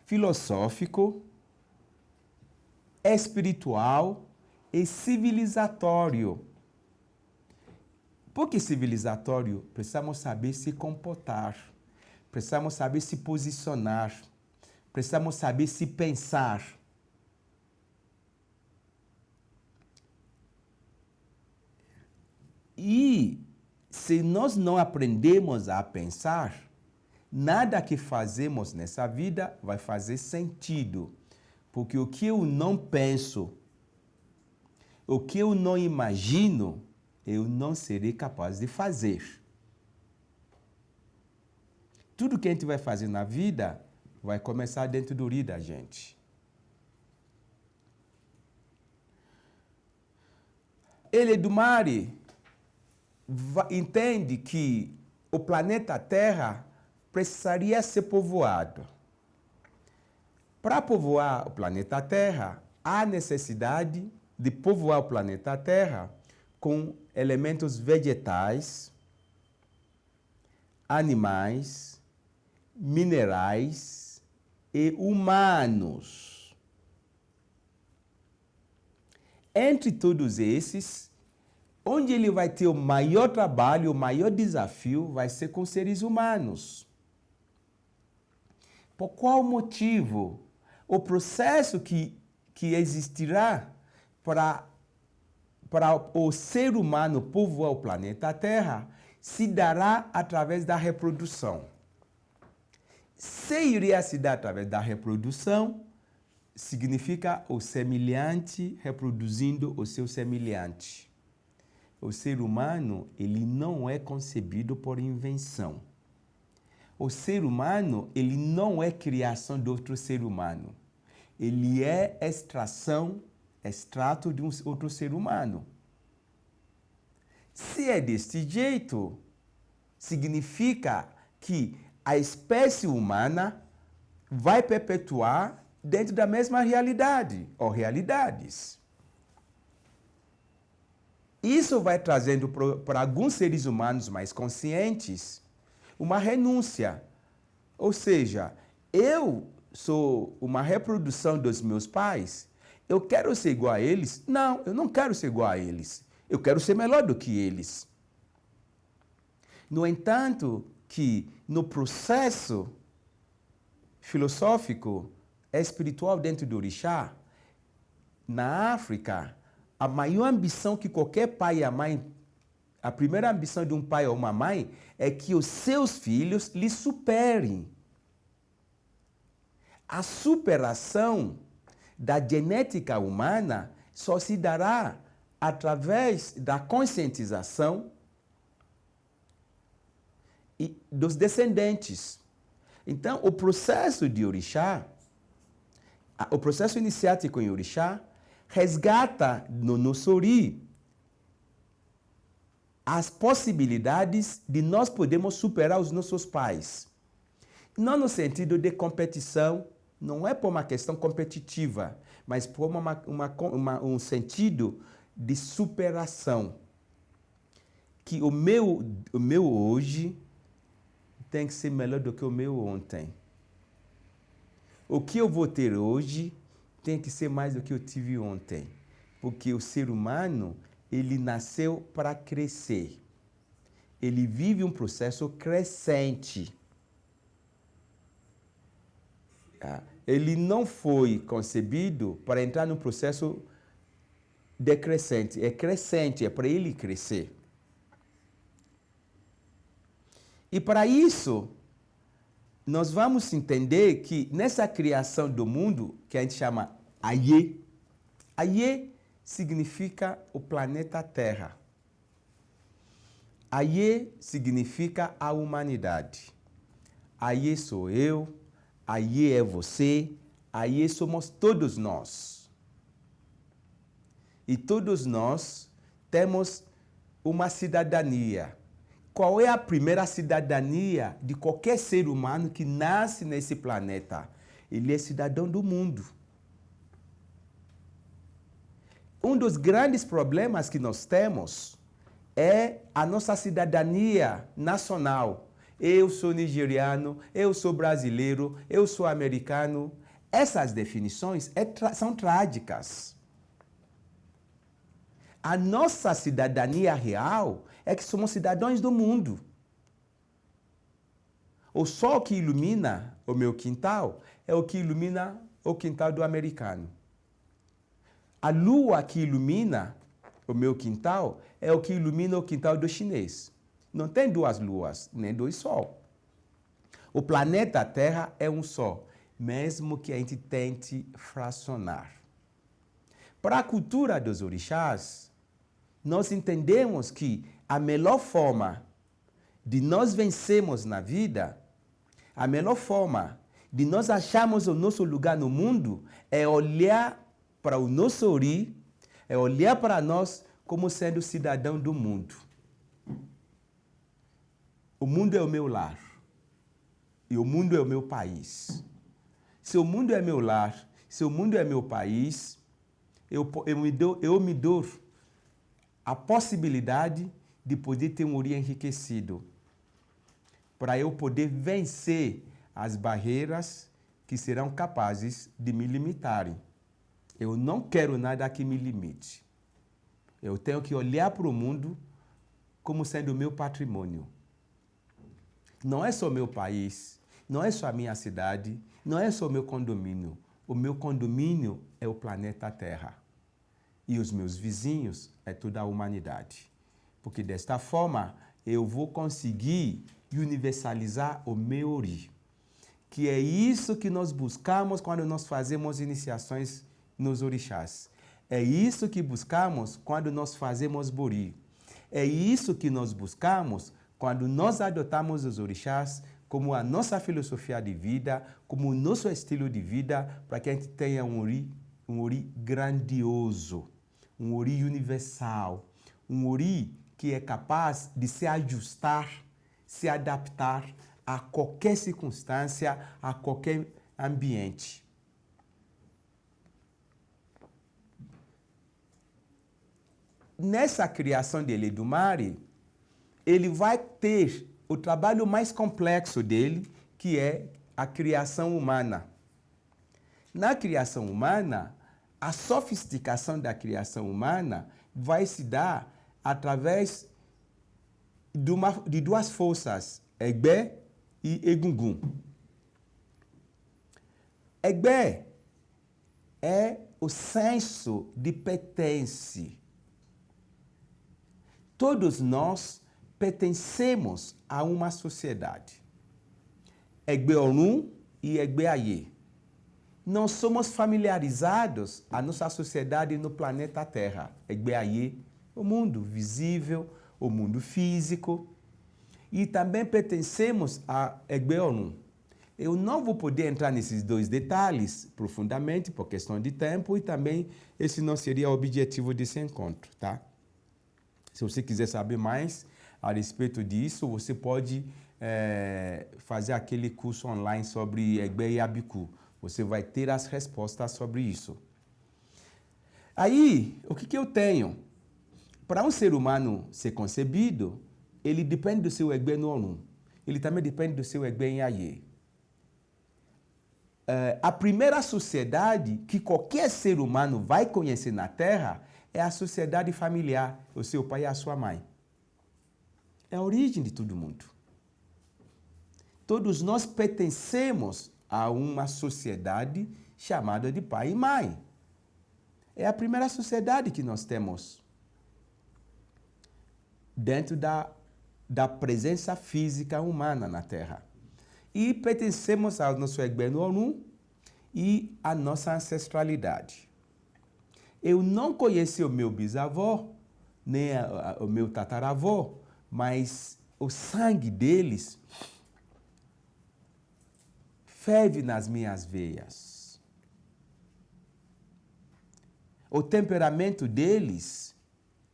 filosófico, espiritual e civilizatório. Por que civilizatório? Precisamos saber se comportar, precisamos saber se posicionar, precisamos saber se pensar. E se nós não aprendemos a pensar, nada que fazemos nessa vida vai fazer sentido. Porque o que eu não penso, o que eu não imagino, eu não serei capaz de fazer. Tudo que a gente vai fazer na vida vai começar dentro do ri da gente. Eledumare entende que o planeta Terra precisaria ser povoado. Para povoar o planeta Terra, há necessidade de povoar o planeta Terra com elementos vegetais, animais, minerais e humanos. Entre todos esses, onde ele vai ter o maior trabalho, o maior desafio vai ser com seres humanos. Por qual motivo? O processo que existirá para o ser humano povoar o planeta Terra se dará através da reprodução. Se iria se dar através da reprodução, significa o semelhante reproduzindo o seu semelhante. O ser humano, ele não é concebido por invenção. O ser humano, ele não é criação de outro ser humano. Ele é extrato de um outro ser humano. Se é deste jeito, significa que a espécie humana vai perpetuar dentro da mesma realidade, ou realidades. Isso vai trazendo para alguns seres humanos mais conscientes uma renúncia. Ou seja, eu sou uma reprodução dos meus pais, eu quero ser igual a eles? Não, eu não quero ser igual a eles. Eu quero ser melhor do que eles. No entanto, que no processo filosófico, espiritual dentro do orixá, na África, a maior ambição que qualquer pai e a mãe, a primeira ambição de um pai ou uma mãe é que os seus filhos lhe superem. A superação da genética humana só se dará através da conscientização dos descendentes. Então, o processo de orixá, o processo iniciático em orixá, resgata no Nosori as possibilidades de nós podermos superar os nossos pais. Não no sentido de competição, não é por uma questão competitiva, mas por um sentido de superação. Que o meu hoje tem que ser melhor do que o meu ontem. O que eu vou ter hoje tem que ser mais do que eu tive ontem. Porque o ser humano, ele nasceu para crescer. Ele vive um processo crescente. Ele não foi concebido para entrar num processo decrescente. É crescente, é para ele crescer. E para isso, nós vamos entender que nessa criação do mundo, que a gente chama Aie, Aie significa o planeta Terra. Aie significa a humanidade. Aie sou eu, Aie é você, Aie somos todos nós. E todos nós temos uma cidadania. Qual é a primeira cidadania de qualquer ser humano que nasce nesse planeta? Ele é cidadão do mundo. Um dos grandes problemas que nós temos é a nossa cidadania nacional. Eu sou nigeriano, eu sou brasileiro, eu sou americano. Essas definições são trágicas. A nossa cidadania real é que somos cidadãos do mundo. O sol que ilumina o meu quintal é o que ilumina o quintal do americano. A lua que ilumina o meu quintal é o que ilumina o quintal do chinês. Não tem duas luas, nem dois sols. O planeta Terra é um só, mesmo que a gente tente fracionar. Para a cultura dos orixás, nós entendemos que a melhor forma de nós vencermos na vida, a melhor forma de nós acharmos o nosso lugar no mundo é olhar para o nosso ori, é olhar para nós como sendo cidadão do mundo. O mundo é o meu lar e o mundo é o meu país. Se o mundo é meu lar, se o mundo é meu país, eu me dou a possibilidade de poder ter um ori enriquecido, para eu poder vencer as barreiras que serão capazes de me limitarem. Eu não quero nada que me limite. Eu tenho que olhar para o mundo como sendo meu patrimônio. Não é só meu país, não é só a minha cidade, não é só o meu condomínio. O meu condomínio é o planeta Terra. E os meus vizinhos é toda a humanidade. Porque desta forma eu vou conseguir universalizar o meu ori. Que é isso que nós buscamos quando nós fazemos iniciações nos orixás. É isso que buscamos quando nós fazemos bori. É isso que nós buscamos quando nós adotamos os orixás como a nossa filosofia de vida, como o nosso estilo de vida, para que a gente tenha um ori grandioso, um ori universal, um ori que é capaz de se ajustar, se adaptar a qualquer circunstância, a qualquer ambiente. Nessa criação de Eledumare, ele vai ter o trabalho mais complexo dele, que é a criação humana. Na criação humana, a sofisticação da criação humana vai se dar através de duas forças, Egbe e Egungun. Egbe é o senso de pertence. Todos nós pertencemos a uma sociedade. Egbe Orun e Egbe Aye. Nós somos familiarizados à nossa sociedade no planeta Terra. Egbe Aye, o mundo visível, o mundo físico. E também pertencemos a Egbe Orun. Eu não vou poder entrar nesses dois detalhes profundamente por questão de tempo e também esse não seria o objetivo desse encontro, tá? Se você quiser saber mais a respeito disso, você pode fazer aquele curso online sobre Egbe e Abiku. Você vai ter as respostas sobre isso. Aí, o que eu tenho? Para um ser humano ser concebido, ele depende do seu Egbe no Orun. Ele também depende do seu Egbe em Aye. A primeira sociedade que qualquer ser humano vai conhecer na Terra é a sociedade familiar, o seu pai e a sua mãe. É a origem de todo mundo. Todos nós pertencemos a uma sociedade chamada de pai e mãe. É a primeira sociedade que nós temos dentro da presença física humana na Terra. E pertencemos ao nosso Egbe no Orun e à nossa ancestralidade. Eu não conheci o meu bisavô, nem o meu tataravô, mas o sangue deles ferve nas minhas veias. O temperamento deles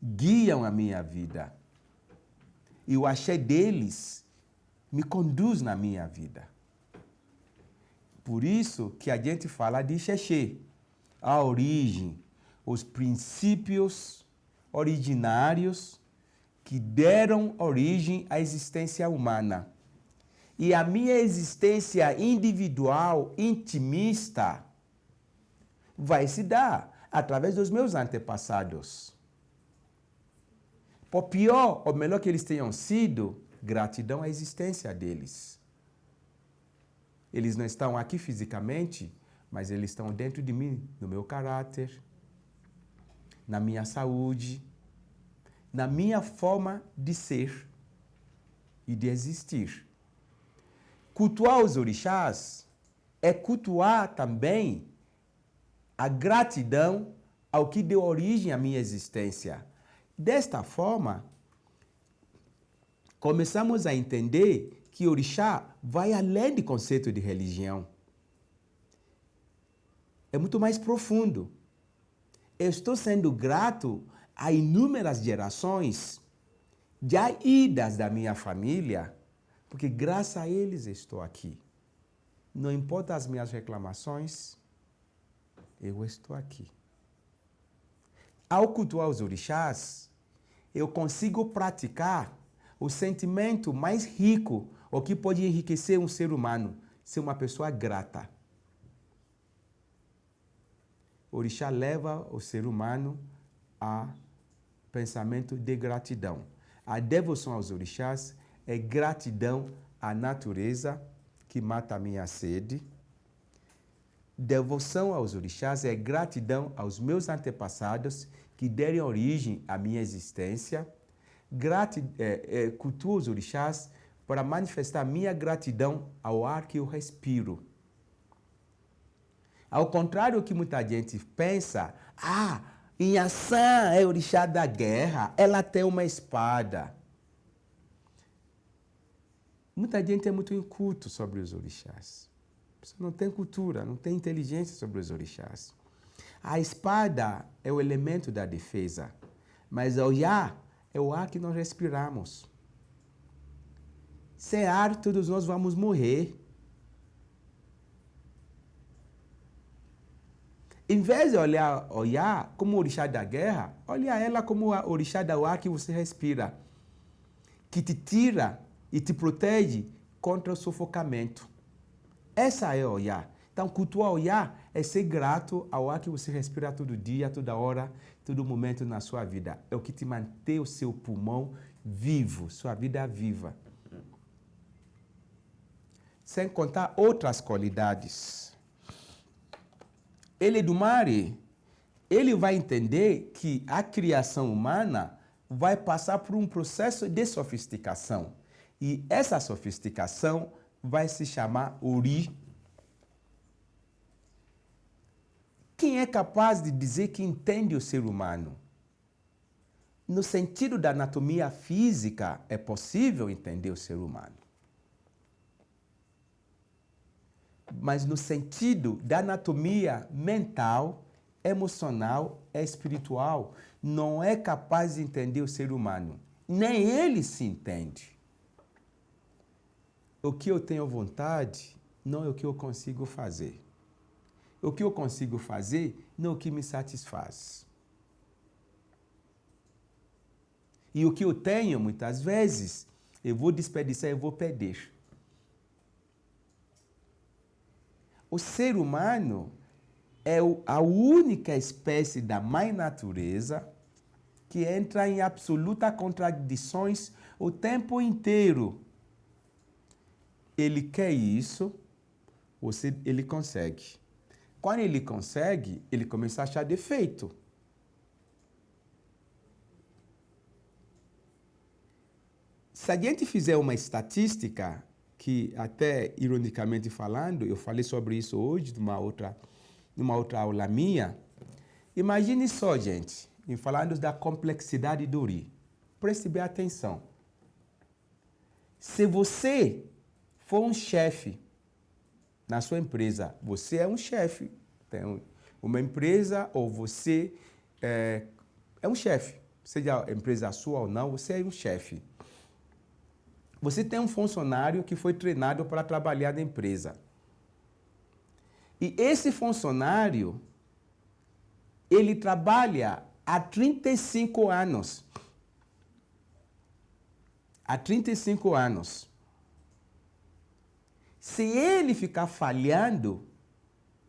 guiam a minha vida. E o axé deles me conduz na minha vida. Por isso que a gente fala de Xexé, a origem, os princípios originários que deram origem à existência humana. E a minha existência individual, intimista, vai se dar através dos meus antepassados. Por pior ou melhor que eles tenham sido, gratidão à existência deles. Eles não estão aqui fisicamente, mas eles estão dentro de mim, no meu caráter, na minha saúde, na minha forma de ser e de existir. Cultuar os orixás é cultuar também a gratidão ao que deu origem à minha existência. Desta forma, começamos a entender que orixá vai além do conceito de religião. É muito mais profundo. Eu estou sendo grato a inúmeras gerações já idas da minha família, porque graças a eles estou aqui. Não importa as minhas reclamações, eu estou aqui. Ao cultuar os orixás, eu consigo praticar o sentimento mais rico, o que pode enriquecer um ser humano, ser uma pessoa grata. O orixá leva o ser humano a pensamento de gratidão. A devoção aos orixás é gratidão à natureza que mata a minha sede. Devoção aos orixás é gratidão aos meus antepassados que deram origem à minha existência. Cultuo os orixás para manifestar minha gratidão ao ar que eu respiro. Ao contrário do que muita gente pensa, Inhaçã é orixá da guerra, ela tem uma espada. Muita gente é muito inculto sobre os orixás. Você não tem cultura, não tem inteligência sobre os orixás. A espada é o elemento da defesa, mas o Iá é o ar que nós respiramos. Sem ar, todos nós vamos morrer. Em vez de olhar o Iá como o orixá da guerra, olha ela como o orixá do ar que você respira, que te tira e te protege contra o sufocamento. Essa é o Iá. Então, cultuar o Iá é ser grato ao ar que você respira todo dia, toda hora, todo momento na sua vida. É o que te mantém o seu pulmão vivo, sua vida viva. Sem contar outras qualidades. Eledumare, ele vai entender que a criação humana vai passar por um processo de sofisticação. E essa sofisticação vai se chamar Ori. Quem é capaz de dizer que entende o ser humano? No sentido da anatomia física, é possível entender o ser humano. Mas no sentido da anatomia mental, emocional e espiritual, não é capaz de entender o ser humano. Nem ele se entende. O que eu tenho vontade não é o que eu consigo fazer. O que eu consigo fazer não é o que me satisfaz. E o que eu tenho, muitas vezes, eu vou desperdiçar, eu vou perder. O ser humano é a única espécie da mãe natureza que entra em absoluta contradições o tempo inteiro. Ele quer isso, ele consegue. Quando ele consegue, ele começa a achar defeito. Se a gente fizer uma estatística, que até ironicamente falando, eu falei sobre isso hoje numa outra aula minha, imagine só, gente, em falando da complexidade do Ori. Preste bem atenção. Se você for um chefe na sua empresa, você é um chefe, tem uma empresa ou você é um chefe, seja a empresa sua ou não, você é um chefe. Você tem um funcionário que foi treinado para trabalhar na empresa. E esse funcionário, ele trabalha há 35 anos. Há 35 anos. Se ele ficar falhando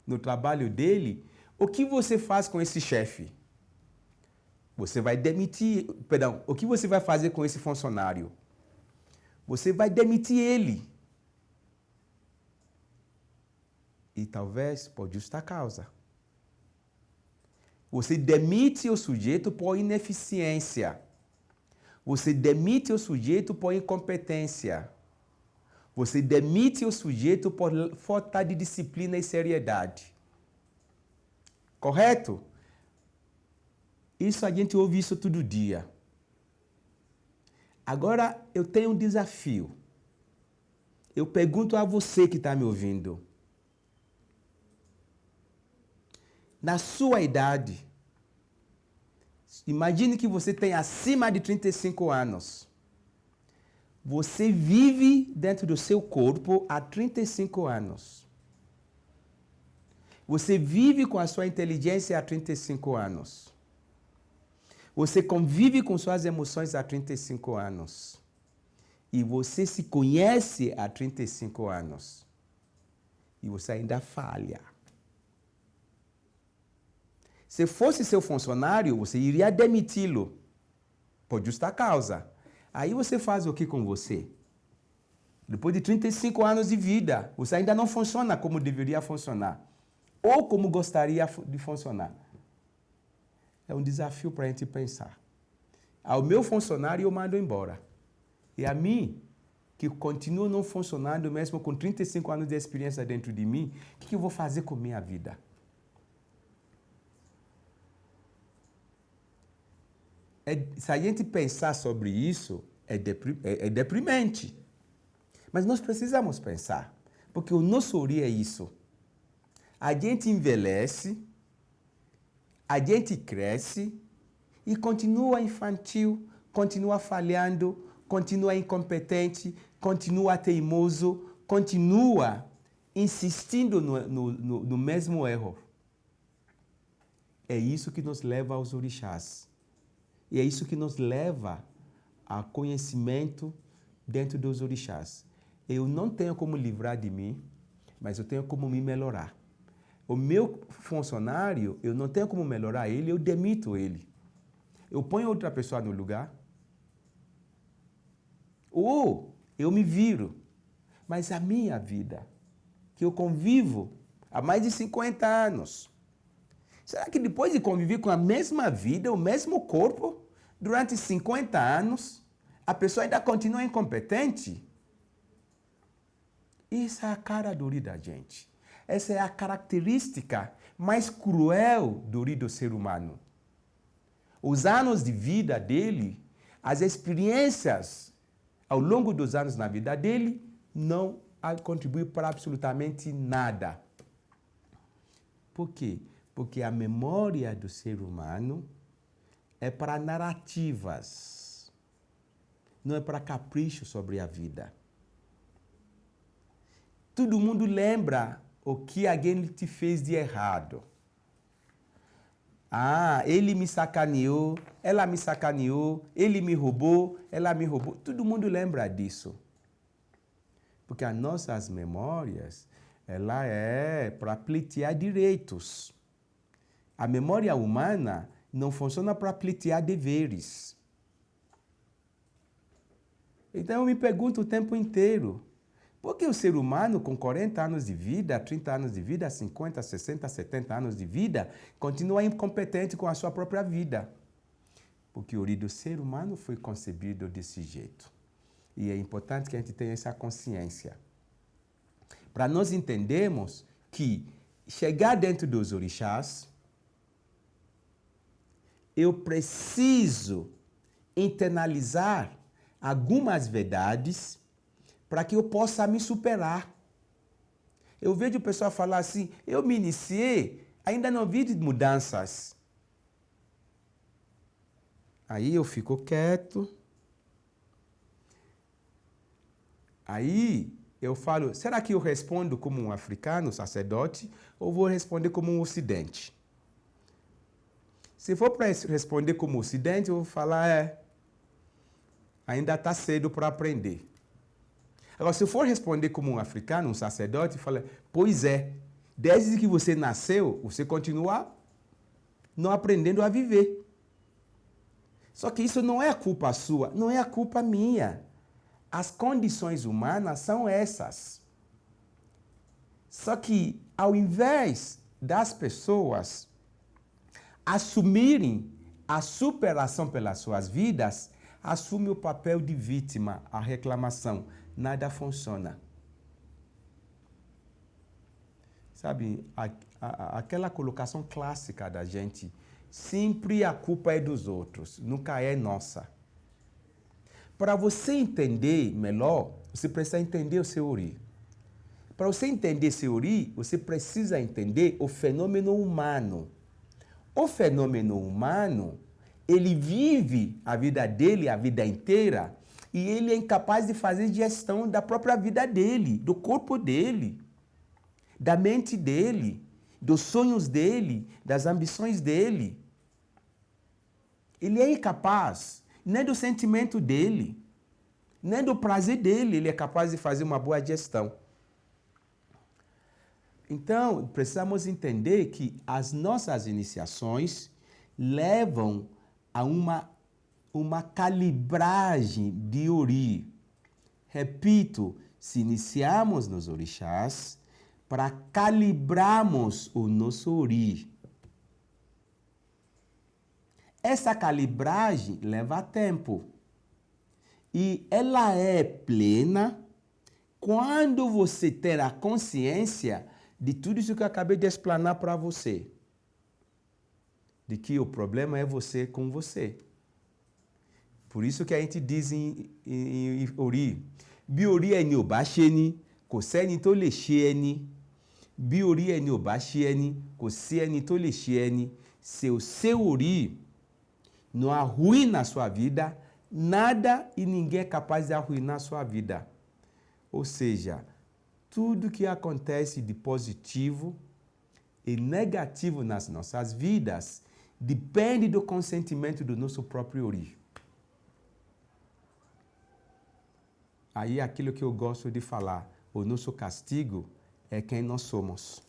no trabalho dele, o que você faz com esse chefe? Você vai demitir, o que você vai fazer com esse funcionário? Você vai demitir ele. E talvez por justa causa. Você demite o sujeito por ineficiência. Você demite o sujeito por incompetência. Você demite o sujeito por falta de disciplina e seriedade. Correto? Isso a gente ouve isso todo dia. Agora eu tenho um desafio. Eu pergunto a você que está me ouvindo. Na sua idade, imagine que você tem acima de 35 anos. Você vive dentro do seu corpo há 35 anos. Você vive com a sua inteligência há 35 anos. Você convive com suas emoções há 35 anos. E você se conhece há 35 anos. E você ainda falha. Se fosse seu funcionário, você iria demiti-lo. Por justa causa. Aí você faz o que com você? Depois de 35 anos de vida, você ainda não funciona como deveria funcionar. Ou como gostaria de funcionar. É um desafio para a gente pensar. Ao meu funcionário eu mando embora. E a mim, que continuo não funcionando, mesmo com 35 anos de experiência dentro de mim, o que eu vou fazer com minha vida? Se a gente pensar sobre isso, é deprimente. Mas nós precisamos pensar, porque o nosso ori é isso. A gente envelhece, a gente cresce e continua infantil, continua falhando, continua incompetente, continua teimoso, continua insistindo no mesmo erro. É isso que nos leva aos orixás. E é isso que nos leva a conhecimento dentro dos orixás. Eu não tenho como livrar de mim, mas eu tenho como me melhorar. O meu funcionário, eu não tenho como melhorar ele, eu demito ele. Eu ponho outra pessoa no lugar. Ou eu me viro. Mas a minha vida, que eu convivo há mais de 50 anos, será que depois de conviver com a mesma vida, o mesmo corpo, durante 50 anos, a pessoa ainda continua incompetente? Essa é a cara do ori da gente. Essa é a característica mais cruel do ori do ser humano. Os anos de vida dele, as experiências ao longo dos anos na vida dele, não contribuem para absolutamente nada. Por quê? Porque a memória do ser humano é para narrativas, não é para capricho sobre a vida. Todo mundo lembra o que alguém te fez de errado. Ah, ele me sacaneou, ela me sacaneou, ele me roubou, ela me roubou. Todo mundo lembra disso. Porque as nossas memórias, ela é para pleitear direitos. A memória humana não funciona para pleitear deveres. Então eu me pergunto o tempo inteiro, por que o ser humano com 40 anos de vida, 30 anos de vida, 50, 60, 70 anos de vida, continua incompetente com a sua própria vida? Porque o ori do ser humano foi concebido desse jeito. E é importante que a gente tenha essa consciência. Para nós entendermos que chegar dentro dos orixás, eu preciso internalizar algumas verdades para que eu possa me superar. Eu vejo o pessoal falar assim, eu me iniciei, ainda não vi mudanças. Aí eu fico quieto. Aí eu falo, será que eu respondo como um africano, sacerdote, ou vou responder como um ocidente? Se for para responder como ocidente, eu vou falar, ainda está cedo para aprender. Agora, se eu for responder como um africano, um sacerdote, eu falo, pois é, desde que você nasceu, você continua não aprendendo a viver. Só que isso não é a culpa sua, não é a culpa minha. As condições humanas são essas. Só que, ao invés das pessoas assumirem a superação pelas suas vidas, assume o papel de vítima, a reclamação. Nada funciona. Sabe, aquela colocação clássica da gente, sempre a culpa é dos outros, nunca é nossa. Para você entender melhor, você precisa entender o seu ori. Para você entender seu ori, você precisa entender o fenômeno humano. O fenômeno humano, ele vive a vida dele a vida inteira e ele é incapaz de fazer gestão da própria vida dele, do corpo dele, da mente dele. dos sonhos dele, das ambições dele. Ele é incapaz, nem do sentimento dele, nem do prazer dele, ele é capaz de fazer uma boa gestão. Então, precisamos entender que as nossas iniciações levam a uma calibragem de Ori. Repito, se iniciamos nos orixás, para calibrarmos o nosso Ori. Essa calibragem leva tempo. E ela é plena quando você ter a consciência de tudo isso que eu acabei de explanar para você. De que o problema é você com você. Por isso que a gente diz em Ori, bí orí ẹni ò bá ṣe ni, kò sẹ́ni tó lè ṣe ẹni. Bí orí ẹni ò bá ṣe ẹni, kò sí ẹni tó lè ṣe ẹni. Se o seu Ori não arruína a sua vida, nada e ninguém é capaz de arruinar a sua vida. Ou seja, tudo que acontece de positivo e negativo nas nossas vidas depende do consentimento do nosso próprio Ori. Aí é aquilo que eu gosto de falar, o nosso castigo é quem nós somos.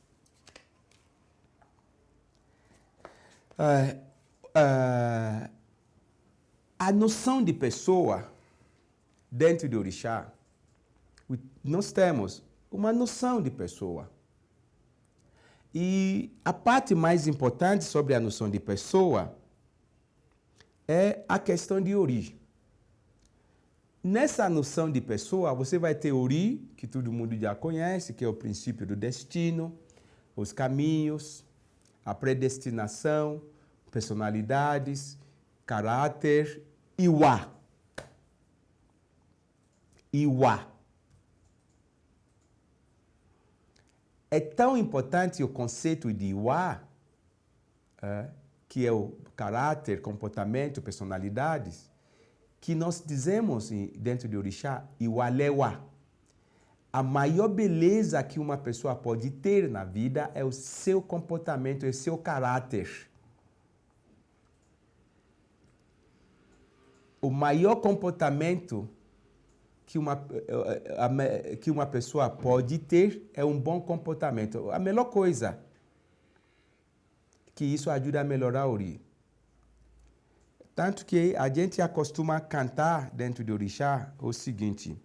A noção de pessoa dentro do orixá, nós temos uma noção de pessoa. E a parte mais importante sobre a noção de pessoa é a questão de Ori. Nessa noção de pessoa, você vai ter Ori, que todo mundo já conhece, que é o princípio do destino, os caminhos, a predestinação, personalidades, caráter, Iwa. Iwa. É tão importante o conceito de Iwa, que é o caráter, comportamento, personalidades, que nós dizemos dentro de orixá, Iwalewa. A maior beleza que uma pessoa pode ter na vida é o seu comportamento, é o seu caráter. O maior comportamento que uma pessoa pode ter é um bom comportamento. A melhor coisa, que isso ajuda a melhorar o Ori. Tanto que a gente acostuma cantar dentro de orixá o seguinte: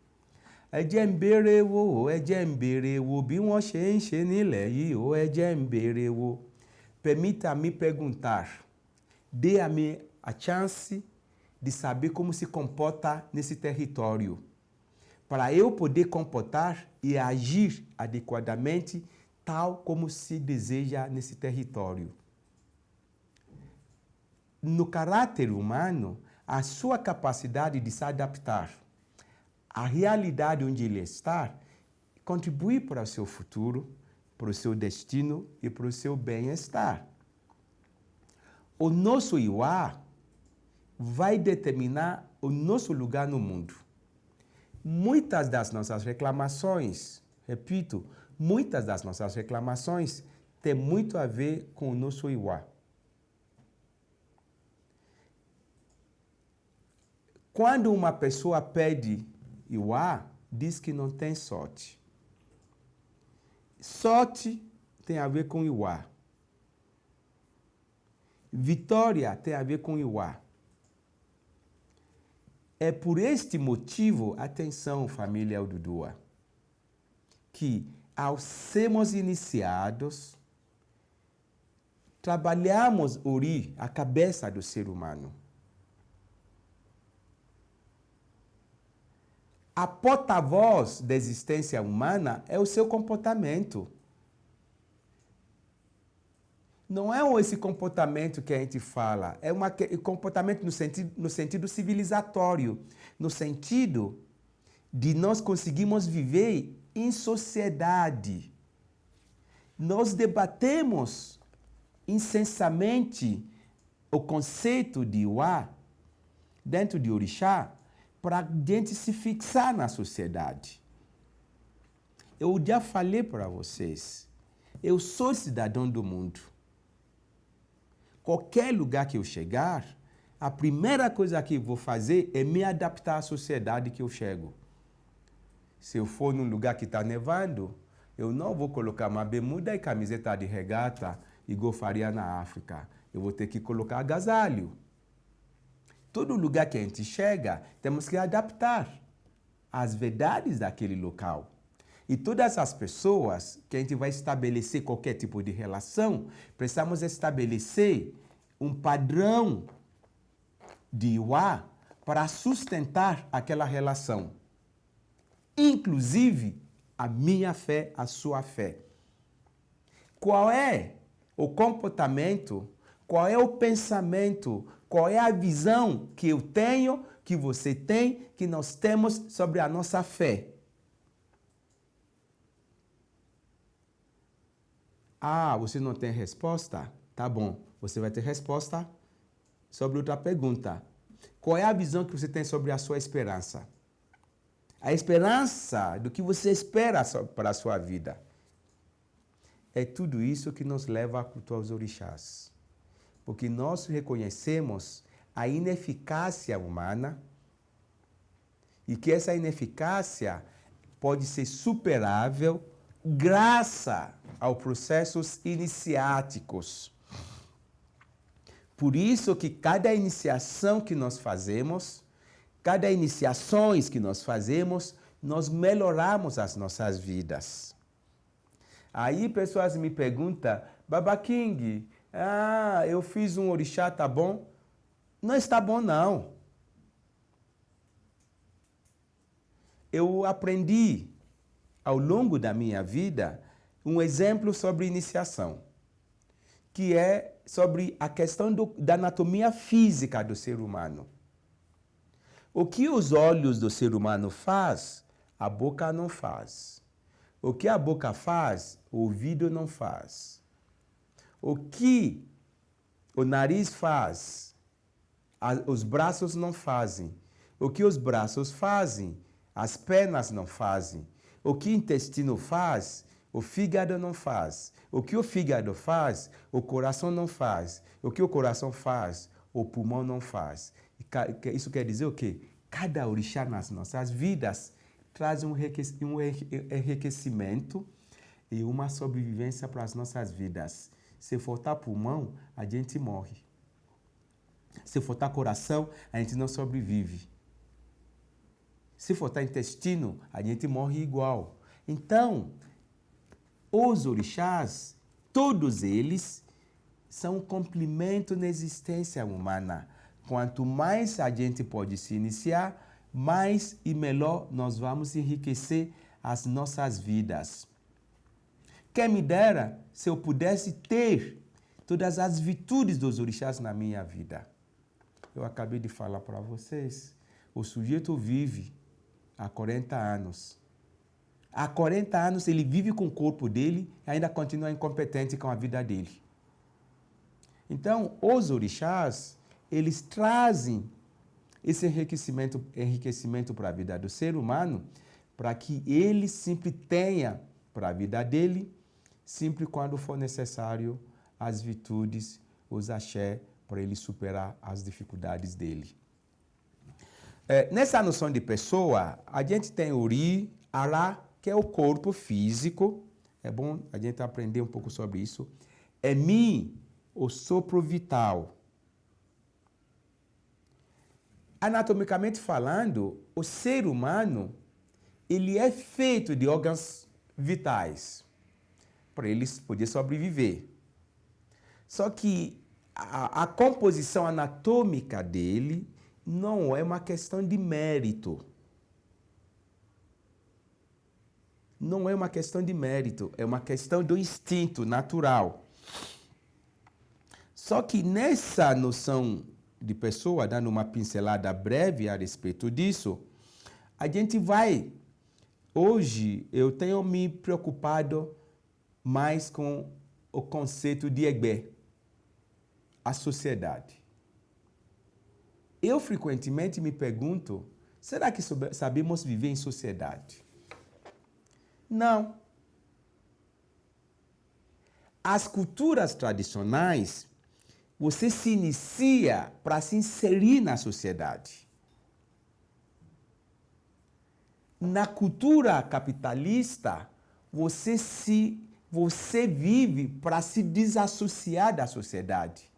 ẹ jẹ́ n béèrè wò, ẹ jẹ́ n béèrè wò, bí wọ́n ṣe ń ṣe nílẹ̀ yìí, ẹ jẹ́ n béèrè wò. Permita-me perguntar, dê-me a chance de saber como se comporta nesse território, para eu poder comportar e agir adequadamente tal como se deseja nesse território. No caráter humano, a sua capacidade de se adaptar à realidade onde ele está contribui para o seu futuro, para o seu destino e para o seu bem-estar. O nosso Iwa vai determinar o nosso lugar no mundo. Muitas das nossas reclamações, repito, muitas das nossas reclamações têm muito a ver com o nosso Iwa. Quando uma pessoa pede Iwa, diz que não tem sorte. Sorte tem a ver com Iwa. Vitória tem a ver com Iwa. É por este motivo, atenção família Oduduwa, que ao sermos iniciados, trabalhamos Ori, a cabeça do ser humano. A porta-voz da existência humana é o seu comportamento. Não é esse comportamento que a gente fala, é um comportamento no sentido civilizatório, no sentido de nós conseguirmos viver em sociedade. Nós debatemos incessantemente o conceito de Iwa dentro de orixá para a gente se fixar na sociedade. Eu já falei para vocês, Eu sou cidadão do mundo. Qualquer lugar que eu chegar, a primeira coisa que eu vou fazer é me adaptar à sociedade que eu chego. Se eu for num lugar que está nevando, eu não vou colocar uma bermuda e camiseta de regata igual faria na África. Eu vou ter que colocar agasalho. Todo lugar que a gente chega, temos que adaptar às verdades daquele local. E todas as pessoas que a gente vai estabelecer qualquer tipo de relação, precisamos estabelecer um padrão de Iwa para sustentar aquela relação. Inclusive, a minha fé, a sua fé. Qual é o comportamento, qual é o pensamento, qual é a visão que eu tenho, que você tem, que nós temos sobre a nossa fé? Ah, você não tem resposta? Tá bom, você vai ter resposta sobre outra pergunta. Qual é a visão que você tem sobre a sua esperança? A esperança do que você espera para a sua vida. É tudo isso que nos leva a cultuar os orixás. Porque nós reconhecemos a ineficácia humana e que essa ineficácia pode ser superável graças aos processos iniciáticos. Por isso que cada iniciação que nós fazemos, cada iniciações que nós fazemos, nós melhoramos as nossas vidas. Aí pessoas me perguntam, Baba King, eu fiz um orixá, tá bom? Não está bom, não. Eu aprendi ao longo da minha vida um exemplo sobre iniciação, que é sobre a questão da anatomia física do ser humano. O que os olhos do ser humano faz, a boca não faz. O que a boca faz, o ouvido não faz. O que o nariz faz, os braços não fazem. O que os braços fazem, as pernas não fazem. O que o intestino faz, o fígado não faz. O que o fígado faz, o coração não faz. O que o coração faz, o pulmão não faz. Isso quer dizer o quê? Cada orixá nas nossas vidas traz um enriquecimento e uma sobrevivência para as nossas vidas. Se faltar pulmão, a gente morre. Se faltar coração, a gente não sobrevive. Se faltar intestino, a gente morre igual. Então, os orixás, todos eles, são um complemento na existência humana. Quanto mais a gente pode se iniciar, mais e melhor nós vamos enriquecer as nossas vidas. Quem me dera se eu pudesse ter todas as virtudes dos orixás na minha vida. Eu acabei de falar para vocês, o sujeito vive há 40 anos. Há 40 anos ele vive com o corpo dele e ainda continua incompetente com a vida dele. Então, os orixás, eles trazem esse enriquecimento para a vida do ser humano, para que ele sempre tenha para a vida dele, sempre quando for necessário, as virtudes, os axé, para ele superar as dificuldades dele. Nessa noção de pessoa, a gente tem Ori, Ará, que é o corpo físico. É bom a gente aprender um pouco sobre isso. Emi, o sopro vital. Anatomicamente falando, o ser humano, ele é feito de órgãos vitais para ele poder sobreviver. Só que a composição anatômica dele não é uma questão de mérito. Não é uma questão de mérito, é uma questão do instinto natural. Só que nessa noção de pessoa, dando uma pincelada breve a respeito disso, a gente vai... Hoje, eu tenho me preocupado mais com o conceito de Egbé, a sociedade. Eu frequentemente me pergunto, será que sabemos viver em sociedade? Não. as culturas tradicionais, você se inicia para se inserir na sociedade. Na cultura capitalista, você vive para se desassociar da sociedade,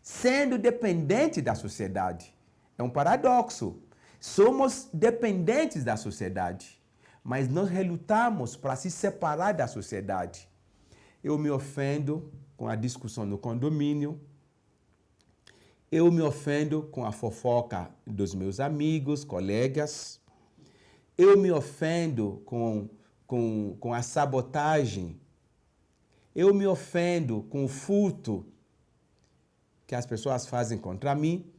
sendo dependente da sociedade. É um paradoxo. Somos dependentes da sociedade, mas nós relutamos para se separar da sociedade. Eu me ofendo com a discussão no condomínio, eu me ofendo com a fofoca dos meus amigos, colegas, eu me ofendo com a sabotagem, eu me ofendo com o furto que as pessoas fazem contra mim,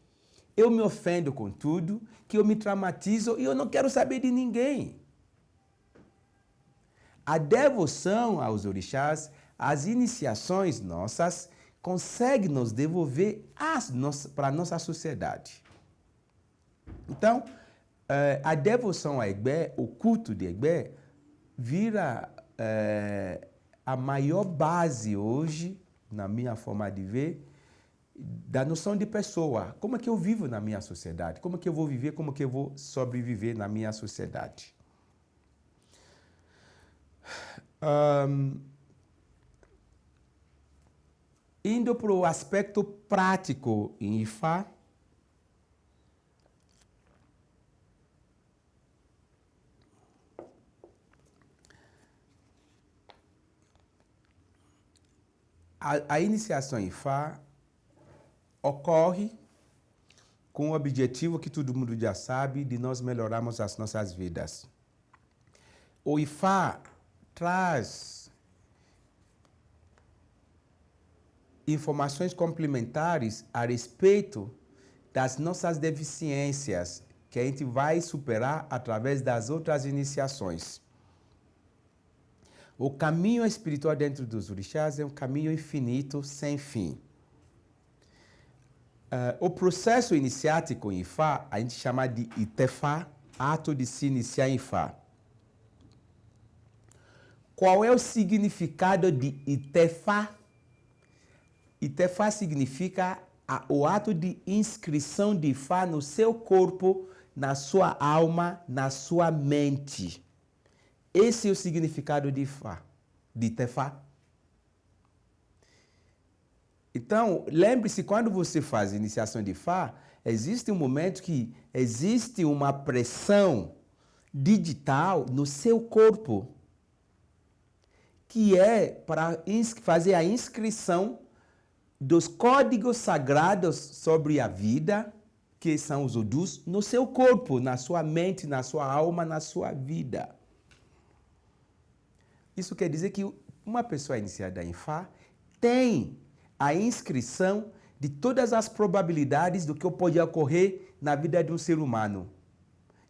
eu me ofendo com tudo, que eu me traumatizo e eu não quero saber de ninguém. A devoção aos orixás, as iniciações nossas, conseguem nos devolver para a nossa sociedade. Então, a devoção a Egbé, o culto de Egbé, vira a maior base hoje, na minha forma de ver, da noção de pessoa. Como é que eu vivo na minha sociedade? Como é que eu vou viver? Como é que eu vou sobreviver na minha sociedade? Indo para o aspecto prático em Ifá, a iniciação em Ifá ocorre com o objetivo que todo mundo já sabe de nós melhorarmos as nossas vidas. O Ifá traz informações complementares a respeito das nossas deficiências que a gente vai superar através das outras iniciações. O caminho espiritual dentro dos orixás é um caminho infinito, sem fim. O processo iniciático em Ifá, a gente chama de Itefá, ato de se iniciar em Ifá. Qual é o significado de Itefá? Itefá significa o ato de inscrição de Ifá no seu corpo, na sua alma, na sua mente. Esse é o significado de Ifá, de Itefá. Então, lembre-se, quando você faz iniciação de Ifá, existe um momento que existe uma pressão digital no seu corpo, que é para fazer a inscrição dos códigos sagrados sobre a vida, que são os odus, no seu corpo, na sua mente, na sua alma, na sua vida. Isso quer dizer que uma pessoa iniciada em Ifá tem a inscrição de todas as probabilidades do que pode ocorrer na vida de um ser humano.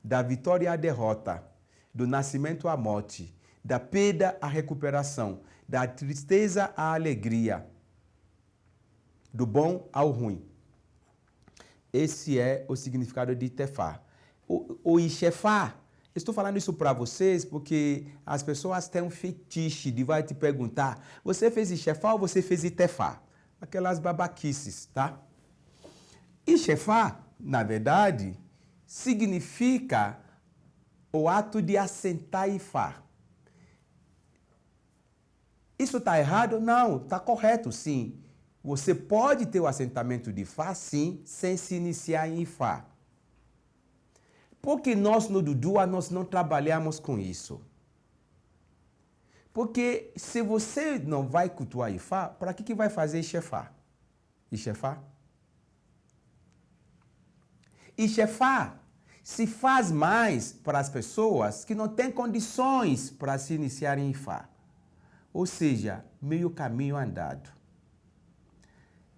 Da vitória à derrota, do nascimento à morte, da perda à recuperação, da tristeza à alegria, do bom ao ruim. Esse é o significado de Itefá. O Ixefá, estou falando isso para vocês porque as pessoas têm um fetiche de vai te perguntar, você fez Ixefá ou você fez Itefá? Aquelas babaquices, tá? Ixefá, na verdade, significa o ato de assentar Ifá. Isso está errado? Não, está correto, sim. Você pode ter o assentamento de Ifá, sim, sem se iniciar em Ifá. Porque nós no Dudua, nós não trabalhamos com isso. Porque se você não vai cultuar Ifá, para que vai fazer Ixefá? Ixefá? Ixefá se faz mais para as pessoas que não têm condições para se iniciar em Ifá. Ou seja, meio caminho andado.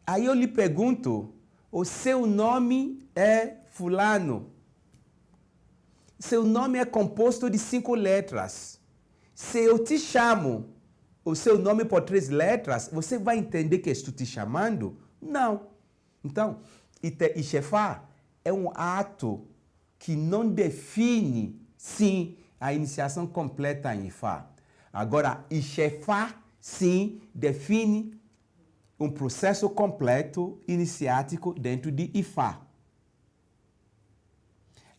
Aí eu lhe pergunto, o seu nome é fulano. Seu nome é composto de 5 letras. Se eu te chamo o seu nome por 3 letras, você vai entender que estou te chamando? Não. Então, Ixefá é um ato que não define, sim, a iniciação completa em Ifá. Agora, Ixefá sim, define um processo completo iniciático dentro de Ifá.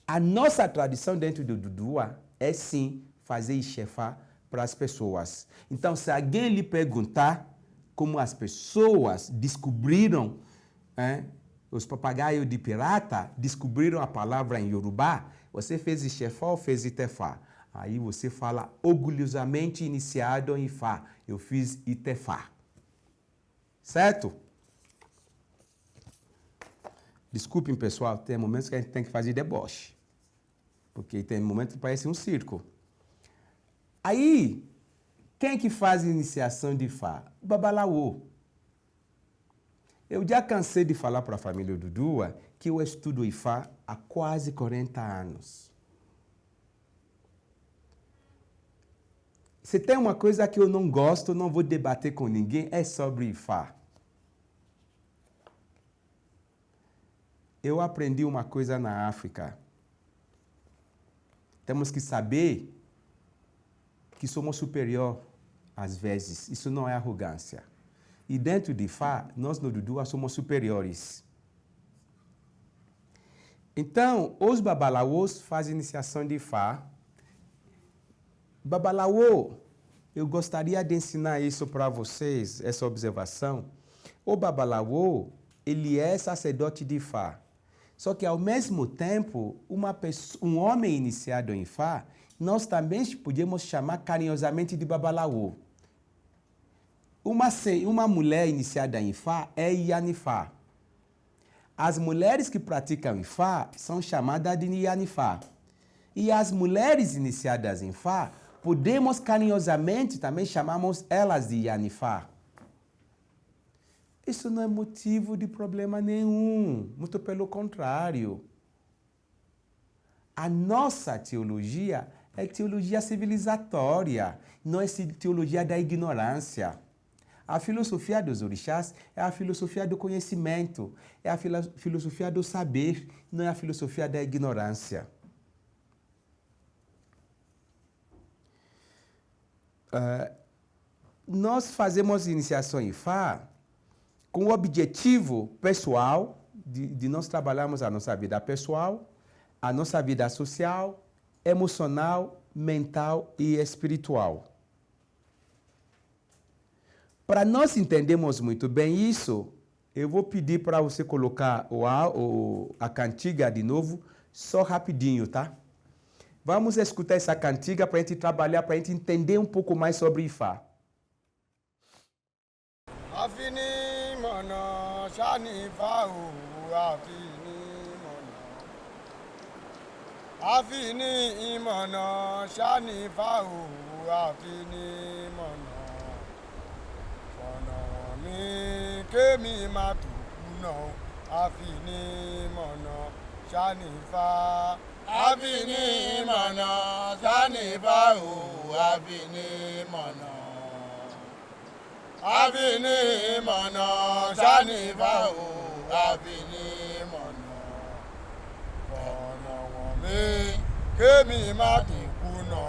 A nossa tradição dentro do Dudua é sim fazer Ixefá para as pessoas. Então, se alguém lhe perguntar como as pessoas descobriram, os papagaios de pirata descobriram a palavra em Yorubá, você fez Ixefá ou fez Itefá? Aí você fala orgulhosamente iniciado em Ifá. Eu fiz Itefá. Certo? Desculpem, pessoal, tem momentos que a gente tem que fazer deboche. Porque tem momentos que parece um circo. Aí, quem é que faz iniciação de Ifá? O Babalaô. Eu já cansei de falar para a família Dudua que eu estudo Ifá há quase 40 anos. Se tem uma coisa que eu não gosto, não vou debater com ninguém, é sobre Ifá. Eu aprendi uma coisa na África. Temos que saber que somos superior às vezes. Isso não é arrogância. E dentro de Ifá, nós no Dudua somos superiores. Então, os babalaôs fazem iniciação de Ifá. Babalaô, eu gostaria de ensinar isso para vocês, essa observação. O babalaô, ele é sacerdote de Ifá. Só que, ao mesmo tempo, um homem iniciado em Ifá, nós também podemos chamar carinhosamente de babalaô. Uma mulher iniciada em Ifá é Yanifá. As mulheres que praticam Ifá são chamadas de Yanifá. E as mulheres iniciadas em Ifá, podemos carinhosamente também chamamos elas de Yanifá. Isso não é motivo de problema nenhum, muito pelo contrário. A nossa teologia é teologia civilizatória, não é teologia da ignorância. A filosofia dos orixás é a filosofia do conhecimento, é a filosofia do saber, não é a filosofia da ignorância. Nós fazemos iniciação em Ifá com o objetivo pessoal de nós trabalharmos a nossa vida pessoal, a nossa vida social, emocional, mental e espiritual. Para nós entendermos muito bem isso, eu vou pedir para você colocar a cantiga de novo, só rapidinho, tá? Vamos escutar essa cantiga para a gente trabalhar, para a gente entender um pouco mais sobre Ifá. Afini mono shani fau afini mono. Afini mono shani fau afini mono. Fono mi kemi matu no afini mono shani fa. Afini mono shani fau afini mono. Avini mono shani fau avini mono kono wome kemi mati kuno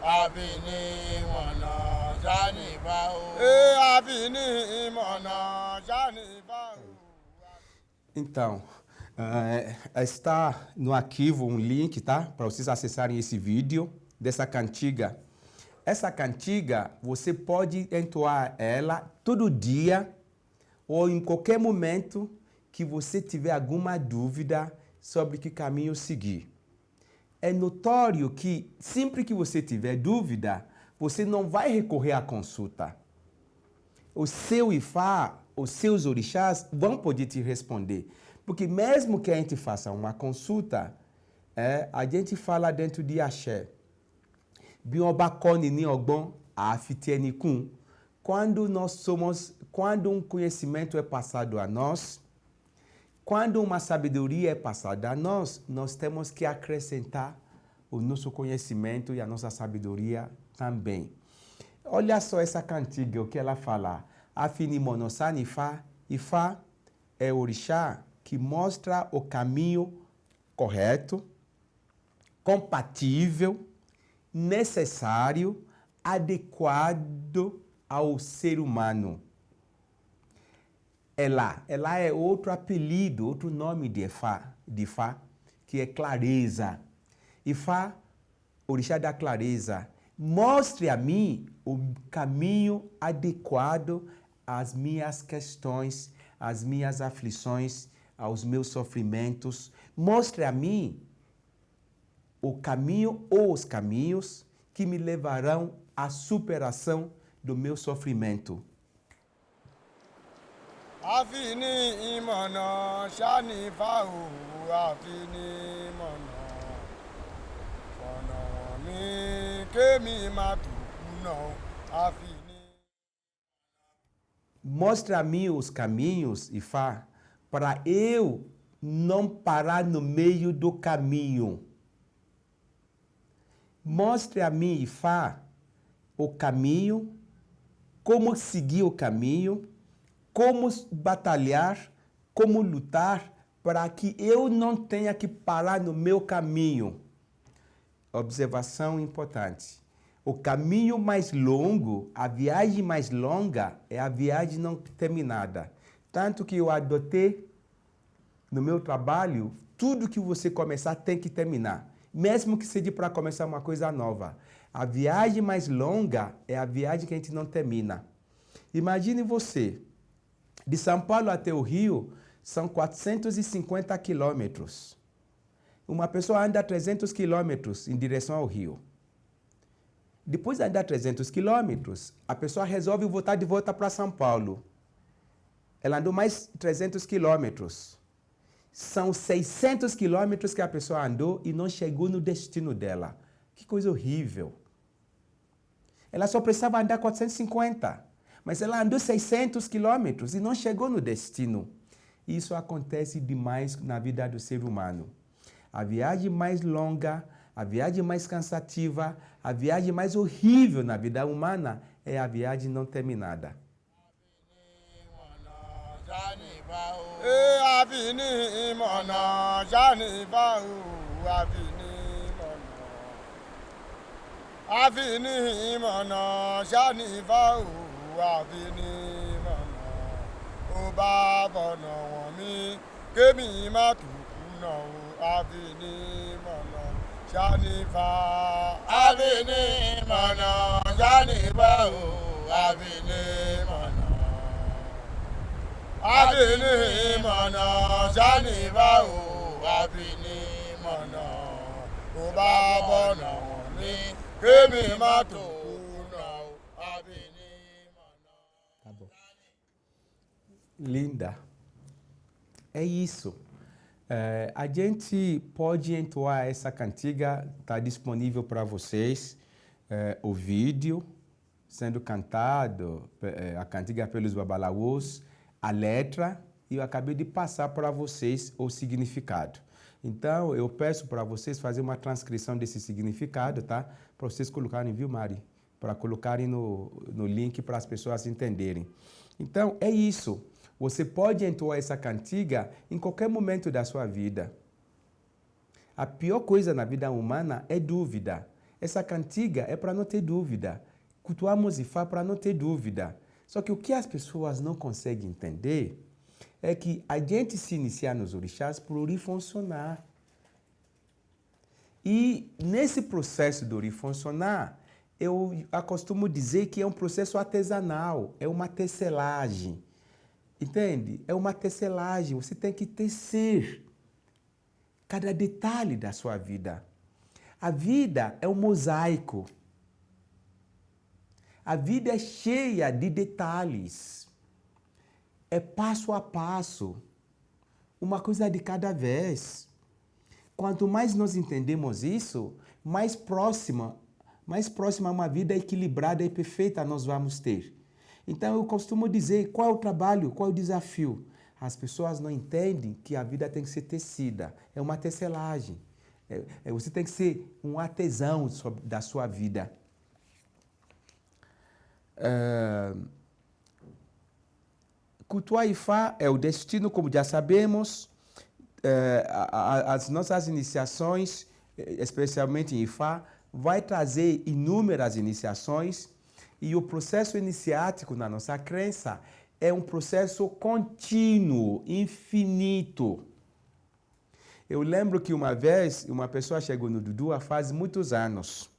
avini mono shani fau avini mono shani fau. Então, está no arquivo um link, tá? Para vocês acessarem esse vídeo dessa cantiga. Essa cantiga, você pode entoar ela todo dia ou em qualquer momento que você tiver alguma dúvida sobre que caminho seguir. É notório que sempre que você tiver dúvida, você não vai recorrer à consulta. O seu Ifá, os seus orixás vão poder te responder. Porque mesmo que a gente faça uma consulta, a gente fala dentro de axé. Quando um conhecimento é passado a nós, quando uma sabedoria é passada a nós, nós temos que acrescentar o nosso conhecimento e a nossa sabedoria também. Olha só essa cantiga, o que ela fala. Afini monosani Ifá. Ifá é o orixá que mostra o caminho correto, compatível, necessário, adequado ao ser humano. Elá é outro apelido, outro nome de Ifá, que é clareza. Ifá, orixá da clareza, mostre a mim o caminho adequado às minhas questões, às minhas aflições, aos meus sofrimentos. Mostre a mim o caminho ou os caminhos que me levarão à superação do meu sofrimento. Àfini ìmọ̀nà ṣánífà o, àfini ìmọ̀nà fọ̀nà wọ̀n mi kémi má tó kùnà o, àfini. Mostre a mim os caminhos, Ifá, para eu não parar no meio do caminho. Mostre a mim, Ifá, o caminho, como seguir o caminho, como batalhar, como lutar, para que eu não tenha que parar no meu caminho. Observação importante. O caminho mais longo, a viagem mais longa, é a viagem não terminada. Tanto que eu adotei no meu trabalho, tudo que você começar tem que terminar. Mesmo que seja para começar uma coisa nova. A viagem mais longa é a viagem que a gente não termina. Imagine você, de São Paulo até o Rio, são 450 quilômetros. Uma pessoa anda 300 quilômetros em direção ao Rio. Depois de andar 300 quilômetros, a pessoa resolve voltar de volta para São Paulo. Ela andou mais 300 quilômetros. São 600 quilômetros que a pessoa andou e não chegou no destino dela. Que coisa horrível. Ela só precisava andar 450, mas ela andou 600 quilômetros e não chegou no destino. Isso acontece demais na vida do ser humano. A viagem mais longa, a viagem mais cansativa, a viagem mais horrível na vida humana é a viagem não terminada. Àfini ìmọ̀nà ṣánífà o, àfini ìmọ̀nà. Àfini ìmọ̀nà ṣánífà o, àfini ìmọ̀nà. Ó bá fọ̀nà wọ̀n mi kémi má tó kùnà o, àfini ìmọ̀nà ṣánífà. Àfini ìmọ̀nà ṣánífà o, àfini ìmọ̀nà. Àfini ìmọ̀nà ṣánífà o, àfini ìmọ̀nà. Ó bá fọ̀nà wọ̀n mi kémi má tó kùnà o, àfini ìmọ̀nà. Tá bom. Linda. É isso. A gente pode entoar essa cantiga, está disponível para vocês, o vídeo sendo cantado, a cantiga pelos babalaôs, a letra, e eu acabei de passar para vocês o significado. Então, eu peço para vocês fazer uma transcrição desse significado, tá? Para vocês colocarem, viu, Mari? Para colocarem no link para as pessoas entenderem. Então, é isso. Você pode entoar essa cantiga em qualquer momento da sua vida. A pior coisa na vida humana é dúvida. Essa cantiga é para não ter dúvida. Cultuamos Ifá para não ter dúvida. Só que o que as pessoas não conseguem entender é que a gente se inicia nos orixás por ori funcionar. E nesse processo do ori funcionar, eu acostumo dizer que é um processo artesanal, é uma tecelagem. Entende? É uma tecelagem, você tem que tecer cada detalhe da sua vida. A vida é um mosaico. A vida é cheia de detalhes. É passo a passo, uma coisa de cada vez. Quanto mais nós entendemos isso, mais próxima a uma vida equilibrada e perfeita nós vamos ter. Então eu costumo dizer, qual é o trabalho, qual é o desafio? As pessoas não entendem que a vida tem que ser tecida, é uma tecelagem. Você tem que ser um artesão da sua vida. Cultuar Ifá é o destino, como já sabemos. As nossas iniciações, especialmente em Ifá, vai trazer inúmeras iniciações. E o processo iniciático na nossa crença é um processo contínuo, infinito. Eu lembro que uma vez uma pessoa chegou no Dudu faz muitos anos.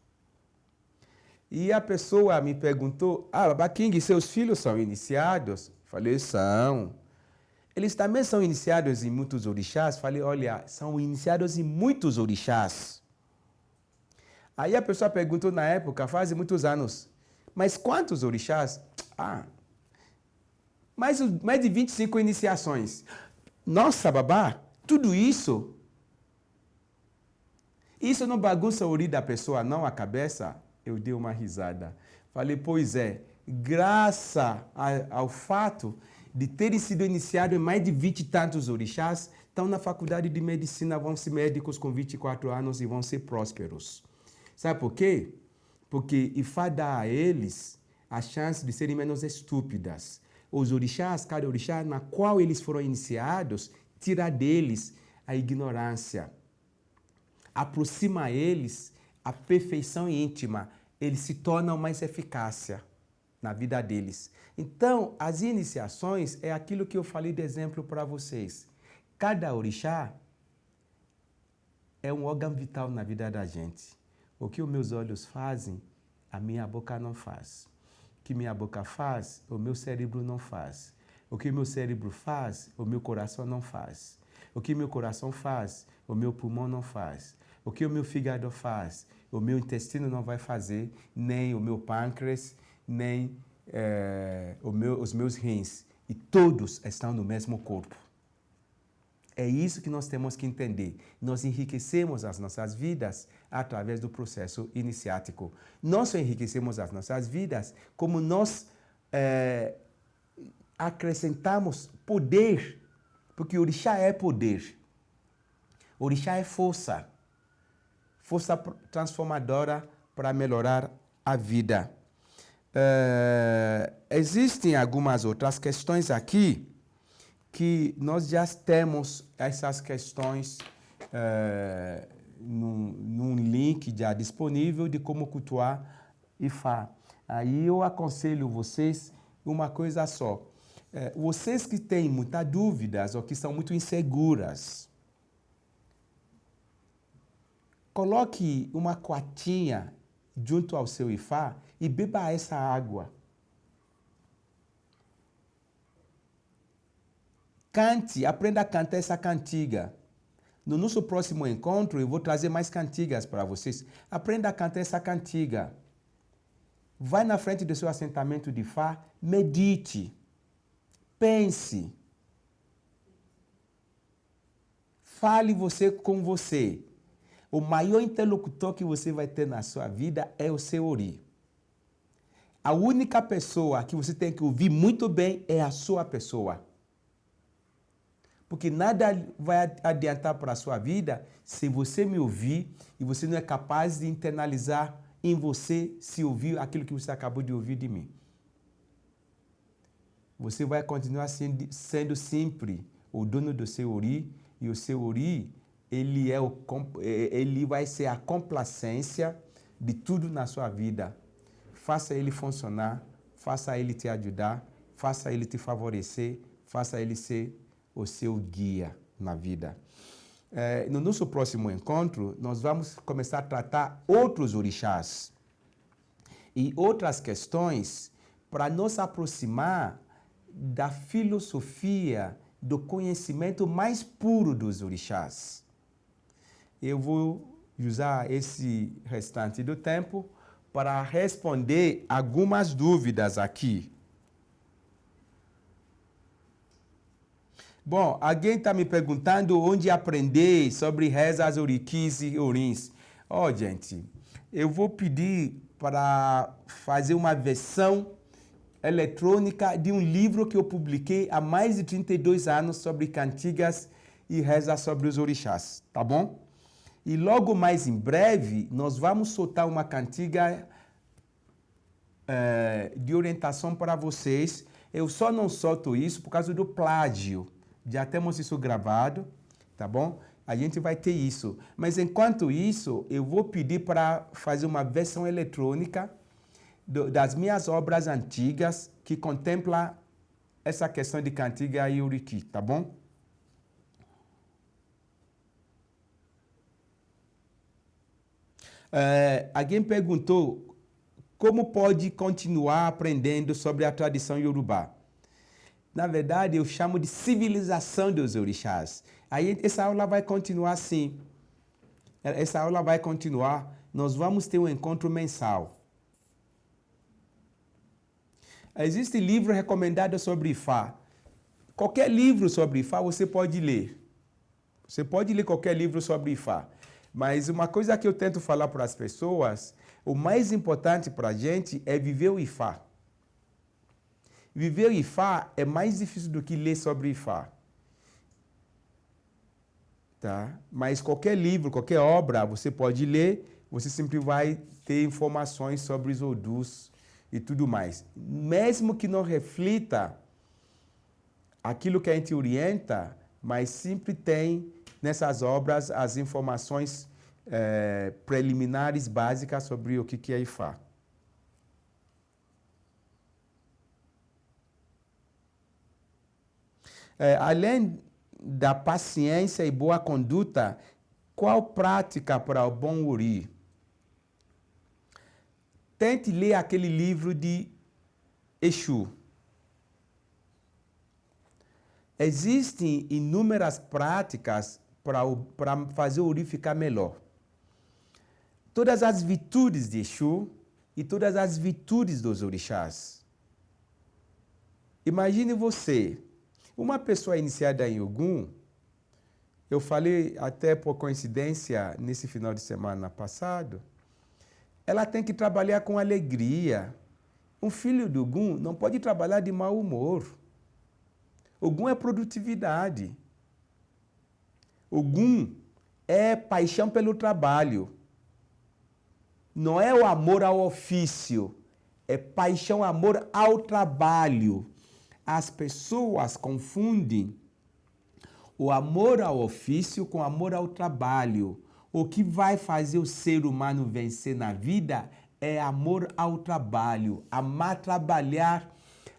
E a pessoa me perguntou, Baba King, seus filhos são iniciados? Falei, são. Eles também são iniciados em muitos orixás? Falei, olha, são iniciados em muitos orixás. Aí a pessoa perguntou na época, faz muitos anos, mas quantos orixás? Mais de 25 iniciações. Nossa, babá, tudo isso? Isso não bagunça o ori da pessoa, não a cabeça? Eu dei uma risada. Falei, pois é, graças ao fato de terem sido iniciados em mais de 20 e tantos orixás, estão na faculdade de medicina, vão ser médicos com 24 anos e vão ser prósperos. Sabe por quê? Porque Ifá dá a eles a chance de serem menos estúpidas. Os orixás, cada orixá na qual eles foram iniciados, tira deles a ignorância. Aproxima eles a perfeição íntima. Eles se tornam mais eficácia na vida deles. Então, as iniciações é aquilo que eu falei de exemplo para vocês. Cada orixá é um órgão vital na vida da gente. O que os meus olhos fazem, a minha boca não faz. O que minha boca faz, o meu cérebro não faz. O que meu cérebro faz, o meu coração não faz. O que meu coração faz, o meu pulmão não faz. O que o meu fígado faz, o meu intestino não vai fazer, nem o meu pâncreas, nem os meus rins. E todos estão no mesmo corpo. É isso que nós temos que entender. Nós enriquecemos as nossas vidas através do processo iniciático. Não só enriquecemos as nossas vidas, como nós acrescentamos poder, porque orixá é poder. Orixá é força. Força transformadora para melhorar a vida. Existem algumas outras questões aqui que nós já temos essas questões num link já disponível de como cultuar Ifá. Aí eu aconselho vocês uma coisa só. Vocês que têm muitas dúvidas ou que são muito inseguras, coloque uma coatinha junto ao seu Ifá e beba essa água. Cante, aprenda a cantar essa cantiga. No nosso próximo encontro, eu vou trazer mais cantigas para vocês. Aprenda a cantar essa cantiga. Vai na frente do seu assentamento de Ifá, medite, pense. Fale você com você. O maior interlocutor que você vai ter na sua vida é o seu ori. A única pessoa que você tem que ouvir muito bem é a sua pessoa. Porque nada vai adiantar para a sua vida se você me ouvir e você não é capaz de internalizar em você se ouvir aquilo que você acabou de ouvir de mim. Você vai continuar sendo sempre o dono do seu ori e o seu ori ele vai ser a complacência de tudo na sua vida. Faça ele funcionar, faça ele te ajudar, faça ele te favorecer, faça ele ser o seu guia na vida. No nosso próximo encontro, nós vamos começar a tratar outros orixás e outras questões para nos aproximar da filosofia, do conhecimento mais puro dos orixás. Eu vou usar esse restante do tempo para responder algumas dúvidas aqui. Bom, alguém está me perguntando onde aprender sobre rezas, oriquis e orins. Gente, eu vou pedir para fazer uma versão eletrônica de um livro que eu publiquei há mais de 32 anos sobre cantigas e rezas sobre os orixás, tá bom? E logo mais em breve, nós vamos soltar uma cantiga de orientação para vocês. Eu só não solto isso por causa do plágio. Já temos isso gravado, tá bom? A gente vai ter isso. Mas enquanto isso, eu vou pedir para fazer uma versão eletrônica das minhas obras antigas que contempla essa questão de cantiga e oriki, tá bom? Alguém perguntou como pode continuar aprendendo sobre a tradição Yorubá. Na verdade, eu chamo de civilização dos orixás. Aí essa aula vai continuar assim. Essa aula vai continuar. Nós vamos ter um encontro mensal. Existe livro recomendado sobre Ifá. Qualquer livro sobre Ifá você pode ler. Você pode ler qualquer livro sobre Ifá. Mas uma coisa que eu tento falar para as pessoas, o mais importante para a gente é viver o Ifá. Viver o Ifá é mais difícil do que ler sobre Ifá. Tá? Mas qualquer livro, qualquer obra, você pode ler, você sempre vai ter informações sobre os Odus e tudo mais. Mesmo que não reflita aquilo que a gente orienta, mas sempre tem nessas obras as informações preliminares básicas sobre o que é Ifá. Além da paciência e boa conduta, qual prática para o bom ori? Tente ler aquele livro de Exu. Existem inúmeras práticas para fazer o ori ficar melhor. Todas as virtudes de Exu e todas as virtudes dos orixás. Imagine você, uma pessoa iniciada em Ogum, eu falei até por coincidência nesse final de semana passado, ela tem que trabalhar com alegria. Um filho do Ogum não pode trabalhar de mau humor. Ogum é produtividade. Ogum é paixão pelo trabalho. Não é o amor ao ofício, é paixão, amor ao trabalho. As pessoas confundem o amor ao ofício com amor ao trabalho. O que vai fazer o ser humano vencer na vida é amor ao trabalho. Amar trabalhar,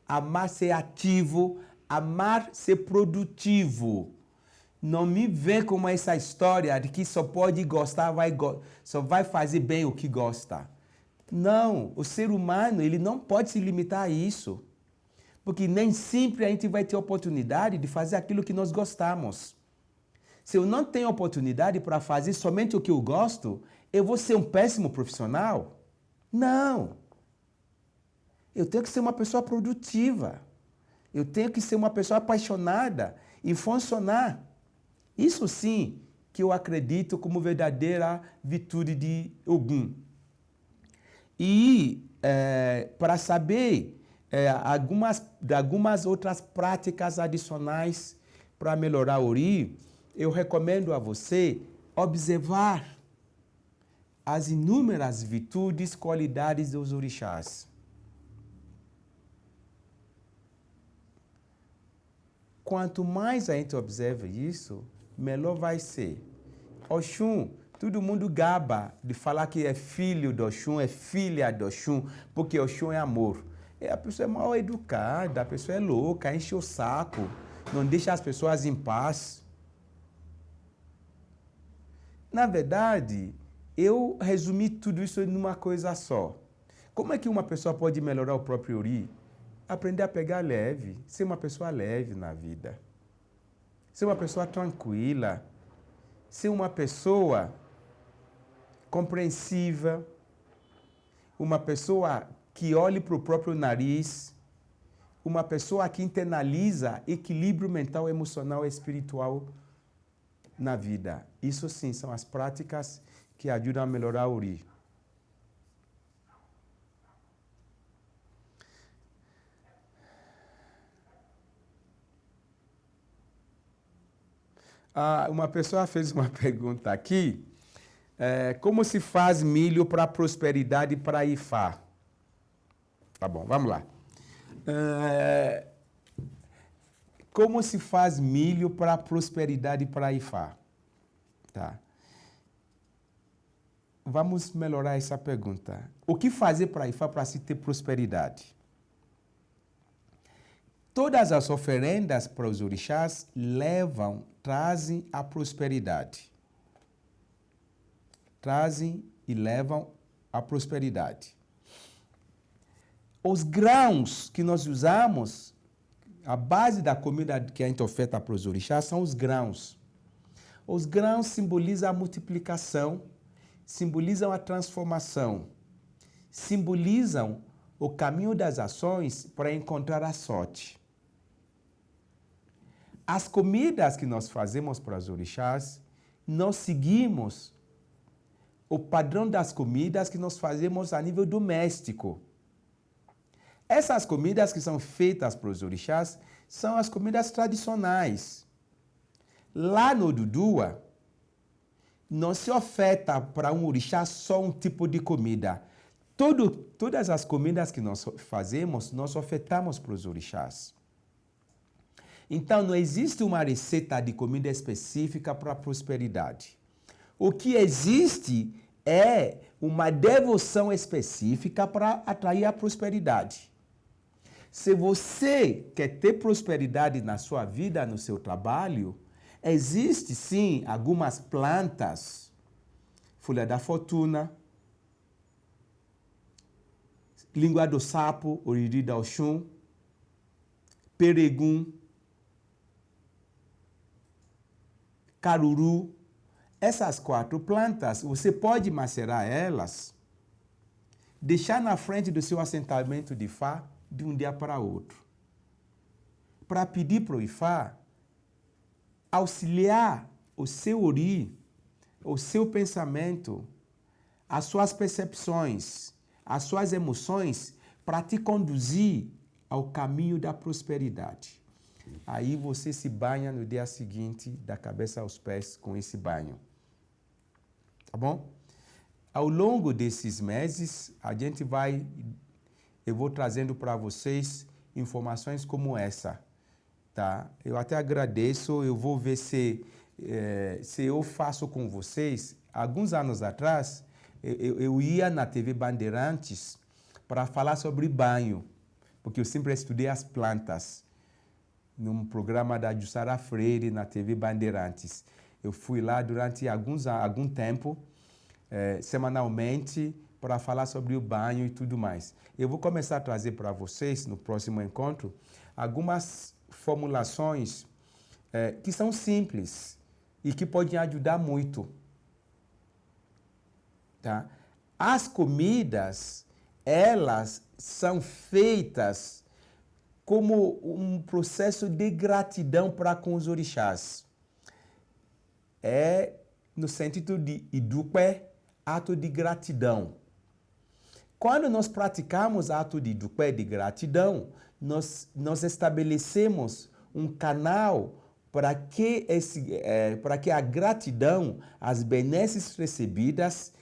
amar ser ativo, amar ser produtivo. Não me vê como essa história de que só pode gostar, só vai fazer bem o que gosta. Não, o ser humano ele não pode se limitar a isso. Porque nem sempre a gente vai ter oportunidade de fazer aquilo que nós gostamos. Se eu não tenho oportunidade para fazer somente o que eu gosto, eu vou ser um péssimo profissional? Não. Eu tenho que ser uma pessoa produtiva. Eu tenho que ser uma pessoa apaixonada e funcionar. Isso sim que eu acredito como verdadeira virtude de Ogum. E para saber algumas outras práticas adicionais para melhorar o ori, eu recomendo a você observar as inúmeras virtudes, qualidades dos orixás. Quanto mais a gente observa isso, melhor vai ser. Oxum, todo mundo gaba de falar que é filho do Oxum, é filha do Oxum, porque Oxum é amor. A pessoa é mal educada, a pessoa é louca, enche o saco, não deixa as pessoas em paz. Na verdade, eu resumi tudo isso numa coisa só. Como é que uma pessoa pode melhorar o próprio ori? Aprender a pegar leve, ser uma pessoa leve na vida. Ser uma pessoa tranquila. Ser uma pessoa compreensiva. Uma pessoa que olhe para o próprio nariz. Uma pessoa que internaliza equilíbrio mental, emocional e espiritual na vida. Isso sim são as práticas que ajudam a melhorar o ori. Uma pessoa fez uma pergunta aqui. Como se faz milho para prosperidade para Ifá? Tá bom, vamos lá. Como se faz milho para prosperidade para Ifá? Tá. vamos melhorar essa pergunta. O que fazer para Ifá para se ter prosperidade? Todas as oferendas para os orixás trazem a prosperidade. Trazem e levam a prosperidade. Os grãos que nós usamos, a base da comida que a gente oferta para os orixás são os grãos. Os grãos simbolizam a multiplicação, simbolizam a transformação, simbolizam o caminho das ações para encontrar a sorte. As comidas que nós fazemos para os orixás, nós seguimos o padrão das comidas que nós fazemos a nível doméstico. Essas comidas que são feitas para os orixás são as comidas tradicionais. Lá no Dudua, não se oferta para um orixá só um tipo de comida. Todas as comidas que nós fazemos, nós ofertamos para os orixás. Então, não existe uma receita de comida específica para a prosperidade. O que existe é uma devoção específica para atrair a prosperidade. Se você quer ter prosperidade na sua vida, no seu trabalho, existe sim algumas plantas, folha da fortuna, língua do sapo, oriri da Oxum, peregum, caruru. Essas 4 plantas, você pode macerar elas, deixar na frente do seu assentamento de Ifá de um dia para outro, para pedir para o Ifá auxiliar o seu ori, o seu pensamento, as suas percepções, as suas emoções, para te conduzir ao caminho da prosperidade. Aí você se banha no dia seguinte, da cabeça aos pés, com esse banho. Tá bom? Ao longo desses meses, eu vou trazendo para vocês informações como essa. Tá? Eu até agradeço, eu vou ver se eu faço com vocês. Alguns anos atrás, eu ia na TV Bandeirantes para falar sobre banho, porque eu sempre estudei as plantas, num programa da Jussara Freire na TV Bandeirantes. Eu fui lá durante algum tempo, semanalmente, para falar sobre o banho e tudo mais. Eu vou começar a trazer para vocês, no próximo encontro, algumas formulações que são simples e que podem ajudar muito. Tá? As comidas, elas são feitas como um processo de gratidão para com os orixás. É no sentido de idupe, ato de gratidão. Quando nós praticamos ato de idupe, de gratidão, nós estabelecemos um canal para que a gratidão, as benesses recebidas,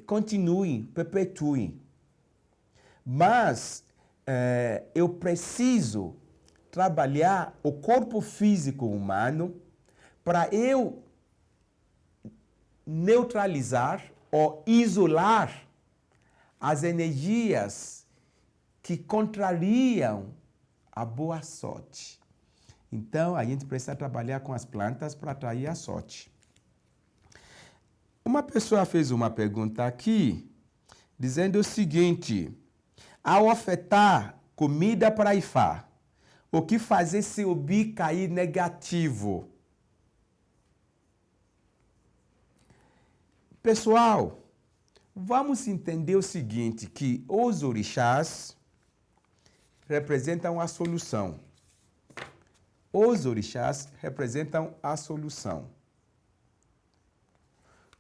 continuem, perpetuem. Mas eu preciso trabalhar o corpo físico humano para eu neutralizar ou isolar as energias que contrariam a boa sorte. Então, a gente precisa trabalhar com as plantas para atrair a sorte. Uma pessoa fez uma pergunta aqui, dizendo o seguinte: ao ofertar comida para Ifá, o que fazer se o bi cair negativo? Pessoal, vamos entender o seguinte, que os orixás representam a solução. Os orixás representam a solução.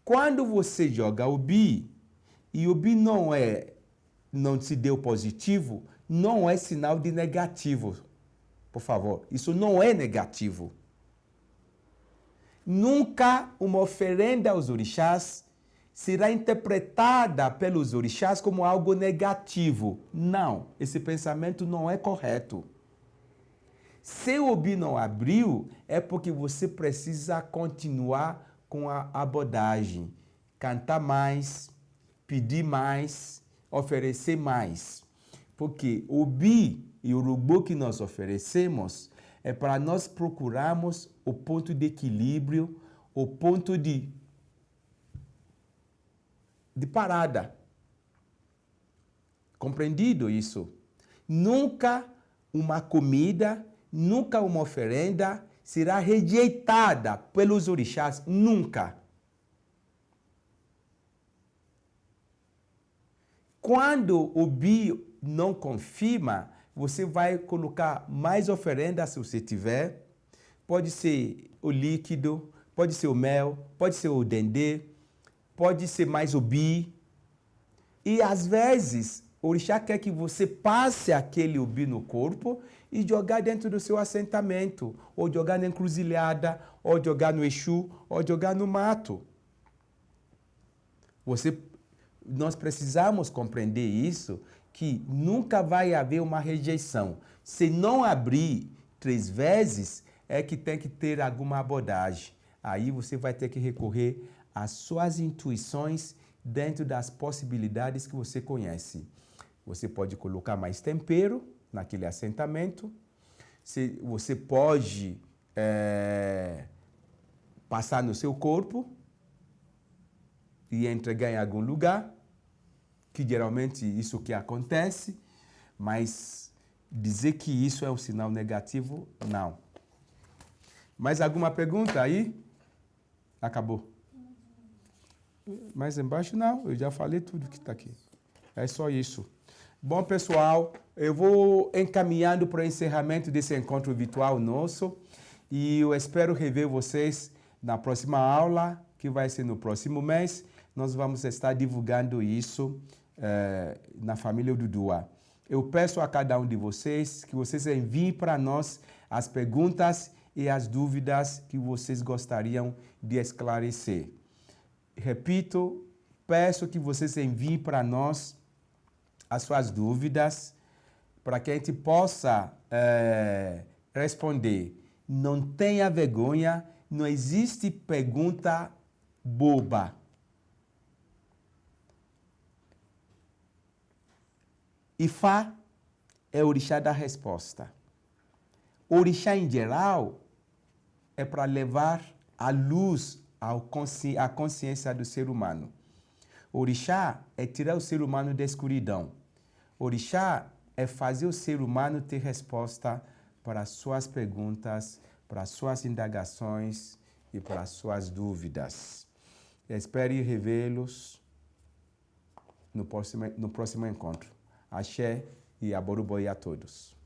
Quando você joga o bi, e o bi não se deu positivo, não é sinal de negativo. Por favor, isso não é negativo. Nunca uma oferenda aos orixás será interpretada pelos orixás como algo negativo. Não, esse pensamento não é correto. Se o bi não abriu, é porque você precisa continuar com a abordagem. cantar mais, pedir mais, oferecer mais. Porque o bi e o robô que nós oferecemos é para nós procurarmos o ponto de equilíbrio, o ponto de parada. Compreendido isso? Nunca uma comida, nunca uma oferenda será rejeitada pelos orixás, nunca. Quando o bi não confirma, você vai colocar mais oferenda se você tiver. Pode ser o líquido, pode ser o mel, pode ser o dendê, pode ser mais o bi. E às vezes, o orixá quer que você passe aquele ubi no corpo e jogar dentro do seu assentamento, ou jogar na encruzilhada, ou jogar no Exu, ou jogar no mato. Nós precisamos compreender isso, que nunca vai haver uma rejeição. Se não abrir 3 vezes, é que tem que ter alguma abordagem. Aí você vai ter que recorrer às suas intuições dentro das possibilidades que você conhece. Você pode colocar mais tempero naquele assentamento. Você pode passar no seu corpo e entregar em algum lugar, que geralmente isso que acontece, mas dizer que isso é um sinal negativo, não. Mais alguma pergunta aí? Acabou. Mais embaixo, não. Eu já falei tudo que está aqui. É só isso. Bom, pessoal, eu vou encaminhando para o encerramento desse encontro virtual nosso e eu espero rever vocês na próxima aula, que vai ser no próximo mês. Nós vamos estar divulgando isso na família Dudua. Eu peço a cada um de vocês que vocês enviem para nós as perguntas e as dúvidas que vocês gostariam de esclarecer. Repito, peço que vocês enviem para nós as suas dúvidas para que a gente possa responder. Não tenha vergonha, não existe pergunta boba. Ifá é o orixá da resposta. O orixá, em geral, é para levar a luz à consciência do ser humano. O orixá é tirar o ser humano da escuridão. O orixá é fazer o ser humano ter resposta para as suas perguntas, para as suas indagações e para as suas dúvidas. Eu espero revê-los no próximo encontro. Axé e Aboruboia a todos.